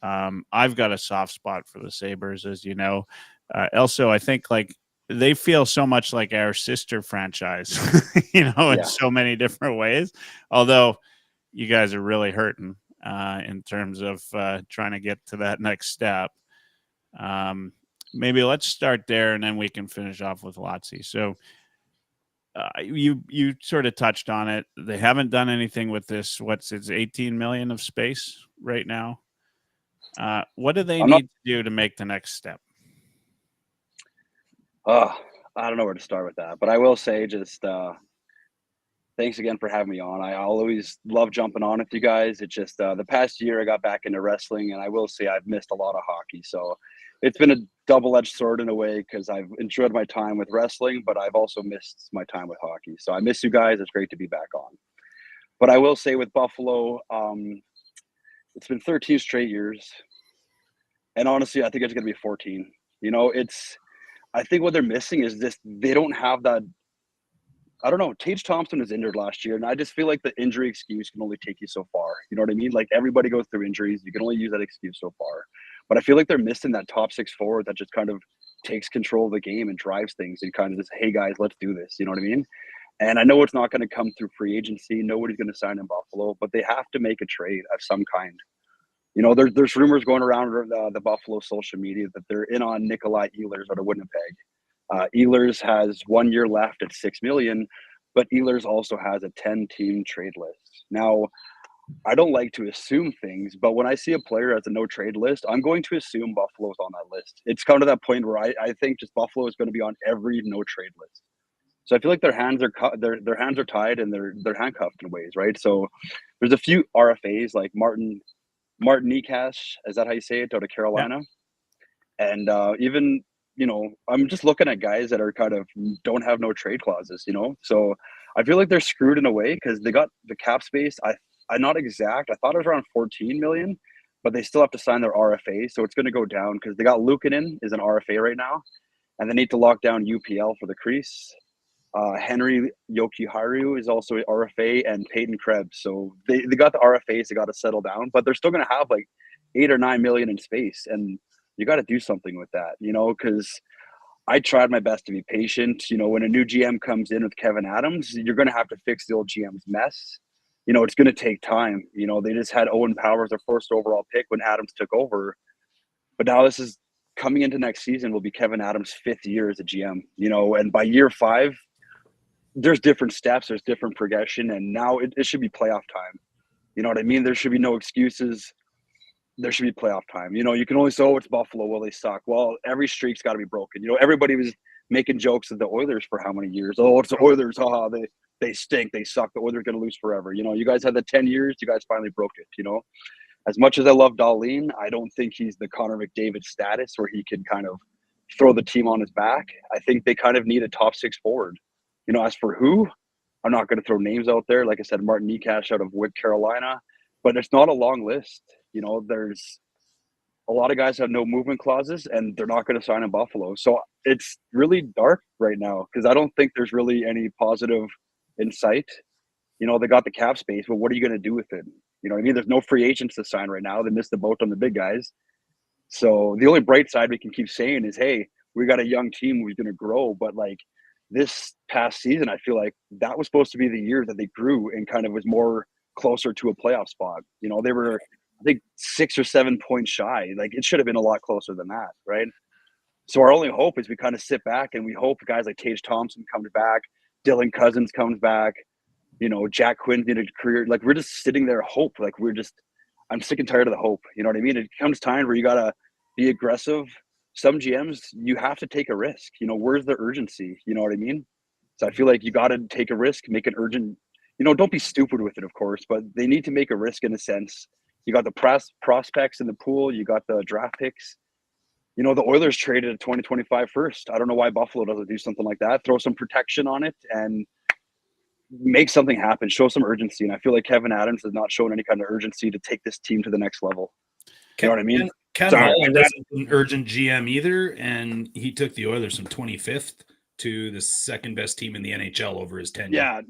Speaker 1: I've got a soft spot for the Sabres, as you know. Also, I think they feel so much like our sister franchise, in so many different ways. Although you guys are really hurting in terms of trying to get to that next step. maybe let's start there and then we can finish off with Lotsy. So you sort of touched on it. They haven't done anything with this. It's 18 million of space right now. What do they need to do to make the next step?
Speaker 5: I don't know where to start with that, but I will say just thanks again for having me on. I always love jumping on with you guys. It's just the past year I got back into wrestling, and I will say I've missed a lot of hockey. So it's been a double-edged sword in a way because I've enjoyed my time with wrestling, but I've also missed my time with hockey. So I miss you guys. It's great to be back on. But I will say with Buffalo, it's been 13 straight years. And honestly, I think it's going to be 14. I think what they're missing is this. They don't have that. I don't know. Tage Thompson was injured last year, and I just feel like the injury excuse can only take you so far. You know what I mean? Like everybody goes through injuries. You can only use that excuse so far. But I feel like they're missing that top six forward that just kind of takes control of the game and drives things and kind of just, hey guys, let's do this. You know what I mean? And I know it's not going to come through free agency. Nobody's going to sign in Buffalo, but they have to make a trade of some kind. There's rumors going around the Buffalo social media that they're in on Nikolai Ehlers out of Winnipeg. Ehlers has 1 year left at $6 million, but Ehlers also has a 10-team trade list. Now, I don't like to assume things, but when I see a player has a no trade list, I'm going to assume Buffalo's on that list. It's come to that point where I think just Buffalo is going to be on every no trade list. So I feel like their hands are hands are tied and they're handcuffed in ways, right? So there's a few RFAs like Martin Necas, is that how you say it, out of Carolina? Yeah. And even, I'm just looking at guys that are kind of don't have no trade clauses, So I feel like they're screwed in a way because they got the cap space. I'm not exact. I thought it was around 14 million, but they still have to sign their RFA. So it's going to go down because they got Luukkonen is an RFA right now, and they need to lock down UPL for the crease. Henry Jokiharju is also an RFA, and Peyton Krebs. So they got the RFAs. They got to settle down, but they're still going to have like 8 or 9 million in space. And you got to do something with that, because I tried my best to be patient. When a new GM comes in with Kevin Adams, you're going to have to fix the old GM's mess. It's going to take time. They just had Owen Powers, their first overall pick when Adams took over. But now this is coming into next season will be Kevin Adams' 5th year as a GM, and by year 5, there's different steps, there's different progression, and now it should be playoff time. You know what I mean? There should be no excuses. There should be playoff time. You can only say, oh, it's Buffalo. Well, they suck. Well, every streak's got to be broken. Everybody was making jokes of the Oilers for how many years? Oh, it's the Oilers. They stink. They suck. The Oilers are going to lose forever. You guys had the 10 years. You guys finally broke it, As much as I love Dahlin, I don't think he's the Connor McDavid status where he can kind of throw the team on his back. I think they kind of need a top 6 forward. As for who, I'm not going to throw names out there. Like I said, Martin Necas out of Carolina, but it's not a long list. There's a lot of guys have no movement clauses, and they're not going to sign in Buffalo. So it's really dark right now because I don't think there's really any positive in sight. They got the cap space, but what are you going to do with it? There's no free agents to sign right now. They missed the boat on the big guys. So the only bright side we can keep saying is, hey, we got a young team who's going to grow. But like this past season, I feel like that was supposed to be the year that they grew and kind of was more closer to a playoff spot. They were, I think, 6 or 7 points shy. Like it should have been a lot closer than that, right? So our only hope is we kind of sit back and we hope guys like Tage Thompson comes back, Dylan Cousins comes back, Jack Quinn did a career. Like we're just sitting there, hope. Like I'm sick and tired of the hope. You know what I mean? It comes time where you gotta be aggressive. Some GMs, you have to take a risk. Where's the urgency? You know what I mean? So I feel like you got to take a risk, make it urgent. Don't be stupid with it, of course, but they need to make a risk in a sense. You got the prospects in the pool. You got the draft picks. The Oilers traded a 2025 first. I don't know why Buffalo doesn't do something like that. Throw some protection on it and make something happen. Show some urgency. And I feel like Kevin Adams has not shown any kind of urgency to take this team to the next level. You know what I mean?
Speaker 4: Ken Holland isn't an urgent GM either, and he took the Oilers from 25th to the second best team in the NHL over his tenure.
Speaker 5: Yeah,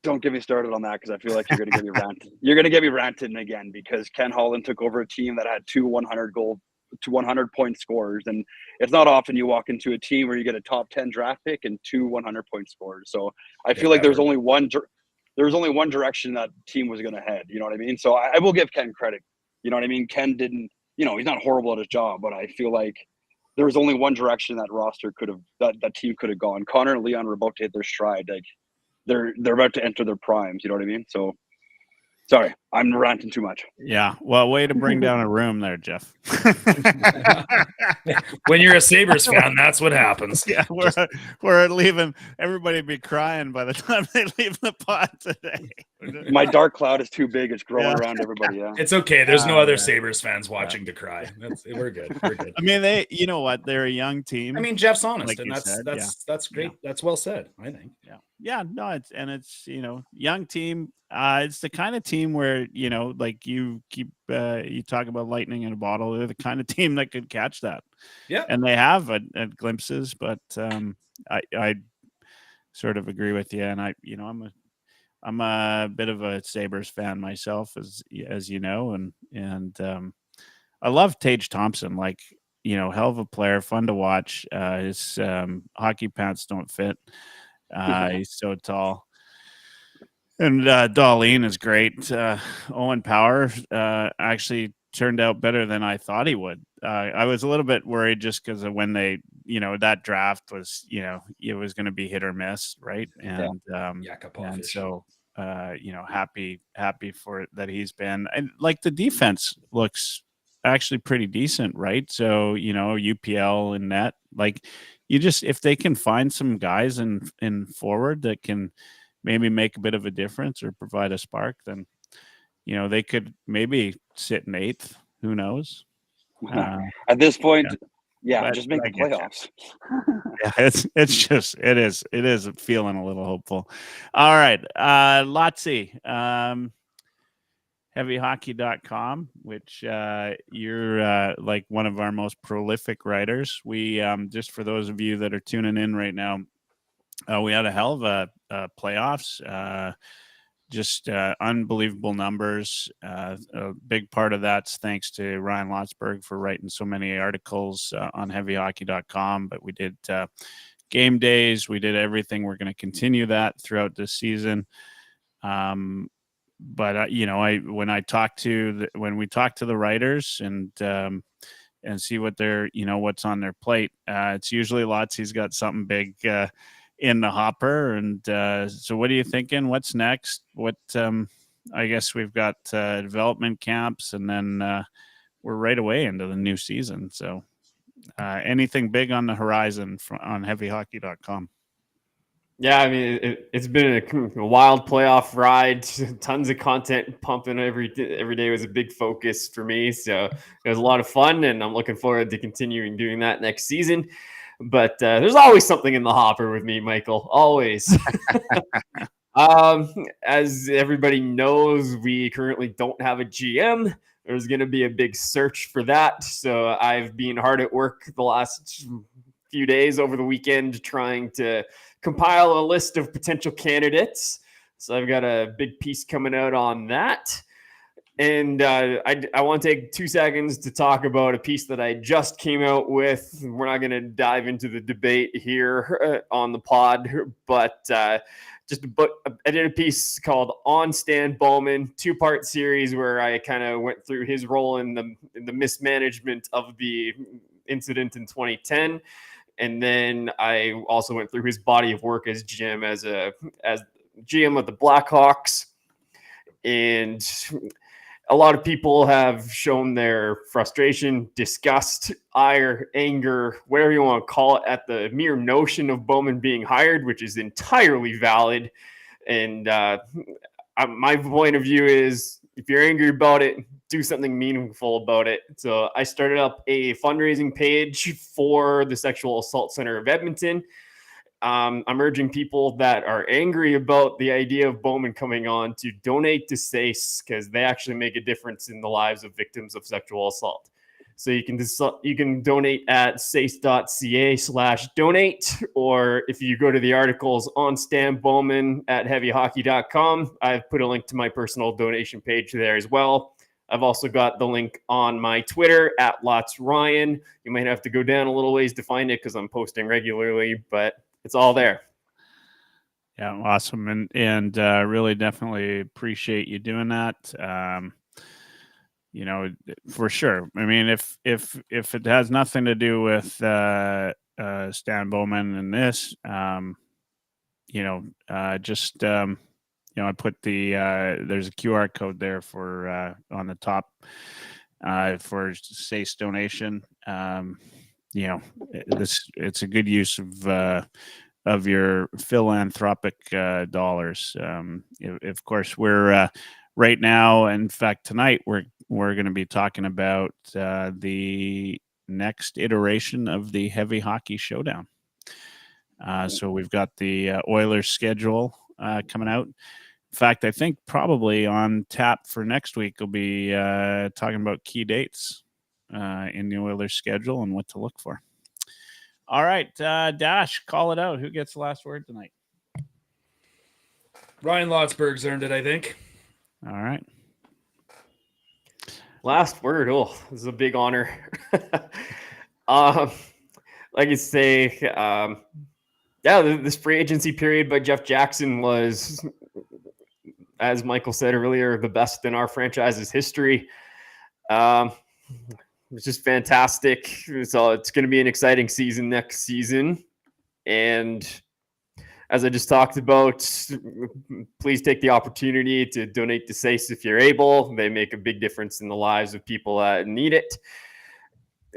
Speaker 5: don't get me started on that because I feel like you're going to get me ranting. You're going to get me ranting again because Ken Holland took over a team that had 2 100-point scorers, and it's not often you walk into a team where you get a top 10 draft pick and 2 100-point scorers. So I feel like there's only one direction that team was going to head. You know what I mean? So I will give Ken credit. You know what I mean? Ken didn't. He's not horrible at his job, but I feel like there was only one direction that roster that team could have gone. Connor and Leon were about to hit their stride. Like they're about to enter their primes. You know what I mean? So sorry, I'm ranting too much.
Speaker 1: Yeah. Well, way to bring down a room there, Jeff.
Speaker 4: When you're a Sabres fan, that's what happens.
Speaker 1: Yeah, we're leaving. Everybody be crying by the time they leave the pod today.
Speaker 5: My dark cloud is too big. It's growing around everybody. Yeah.
Speaker 4: It's okay. There's no other Sabres fans watching to cry. We're good. We're good.
Speaker 1: I mean, you know what? They're a young team.
Speaker 4: I mean, Jeff's honest,
Speaker 1: like
Speaker 4: and that's great.
Speaker 1: Yeah.
Speaker 4: That's well said, I think.
Speaker 1: Yeah. No, it's young team. It's the kind of team where like you talk about lightning in a bottle. They're the kind of team that could catch that.
Speaker 4: Yeah,
Speaker 1: and they have at glimpses, but I sort of agree with you. And I'm a bit of a Sabres fan myself, as you know, and I love Tage Thompson. Like, hell of a player, fun to watch. His hockey pants don't fit. He's so tall. And Darlene is great. Owen Power actually turned out better than I thought he would. I was a little bit worried just because of when they, that draft was, it was going to be hit or miss, right? And and so happy for that he's been, and like the defense looks actually pretty decent, right? So UPL and net, like if they can find some guys in forward that can maybe make a bit of a difference or provide a spark, then they could maybe sit in 8th. Who knows?
Speaker 5: At this point,
Speaker 1: but
Speaker 5: just make the playoffs.
Speaker 1: It is feeling a little hopeful. All right, Lotsy, heavyhockey.com, which you're like one of our most prolific writers. We just for those of you that are tuning in right now, we had a hell of a playoffs. Just unbelievable numbers. A big part of that's thanks to Ryan Lotsberg for writing so many articles on heavyhockey.com. But we did game days. We did everything. We're going to continue that throughout this season. But when we talk to the writers and see what they're what's on their plate, it's usually Lotsy's got something big in the hopper. And so what are you thinking? What's next? What I guess we've got development camps, and then we're right away into the new season. So anything big on the horizon on heavyhockey.com?
Speaker 2: Yeah, I mean, it's been a wild playoff ride. Tons of content pumping every day was a big focus for me. So it was a lot of fun, and I'm looking forward to continuing doing that next season. But there's always something in the hopper with me, Michael. Always. As everybody knows, we currently don't have a GM. There's going to be a big search for that. So I've been hard at work the last few days over the weekend trying to compile a list of potential candidates. So I've got a big piece coming out on that. And I want to take 2 seconds to talk about a piece that I just came out with. We're not going to dive into the debate here on the pod, but I did a piece called On Stan Bowman, 2-part series where I kind of went through his role in the mismanagement of the incident in 2010. And then I also went through his body of work as GM, as GM of the Blackhawks. And a lot of people have shown their frustration, disgust, ire, anger, whatever you want to call it, at the mere notion of Bowman being hired, which is entirely valid. And my point of view is, if you're angry about it, do something meaningful about it. So I started up a fundraising page for the Sexual Assault Center of Edmonton. I'm urging people that are angry about the idea of Bowman coming on to donate to SACE, because they actually make a difference in the lives of victims of sexual assault. So you can donate at sace.ca/donate, or if you go to the articles on Stan Bowman at heavyhockey.com, I've put a link to my personal donation page there as well. I've also got the link on my Twitter at LotsRyan. You might have to go down a little ways to find it because I'm posting regularly, but it's all there.
Speaker 1: Yeah, awesome. And really definitely appreciate you doing that. for sure. I mean, if it has nothing to do with Stan Bowman and this, I put there's a QR code there for on the top for SACE donation. It's a good use of your philanthropic dollars. Of course, we're right now. In fact, tonight we're going to be talking about the next iteration of the Heavy Hockey Showdown. So we've got the Oilers schedule coming out. In fact, I think probably on tap for next week we'll be talking about key dates in the Oilers schedule and what to look for. All right, Dash, call it out. Who gets the last word tonight?
Speaker 3: Ryan Lotsberg's earned it, I think.
Speaker 1: All right.
Speaker 2: Last word. Oh, this is a big honor. Like I say, this free agency period by Jeff Jackson was, as Michael said earlier, the best in our franchise's history. It's just fantastic. So it's going to be an exciting season next season. And as I just talked about, please take the opportunity to donate to SACE if you're able. They make a big difference in the lives of people that need it.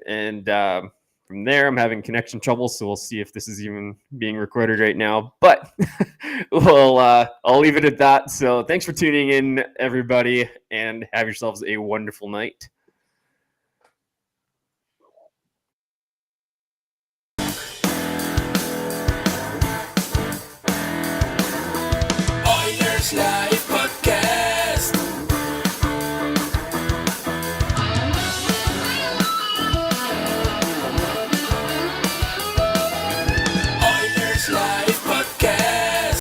Speaker 2: And from there, I'm having connection trouble, so we'll see if this is even being recorded right now. But I'll leave it at that. So thanks for tuning in, everybody, and have yourselves a wonderful night.
Speaker 6: Oilerslive.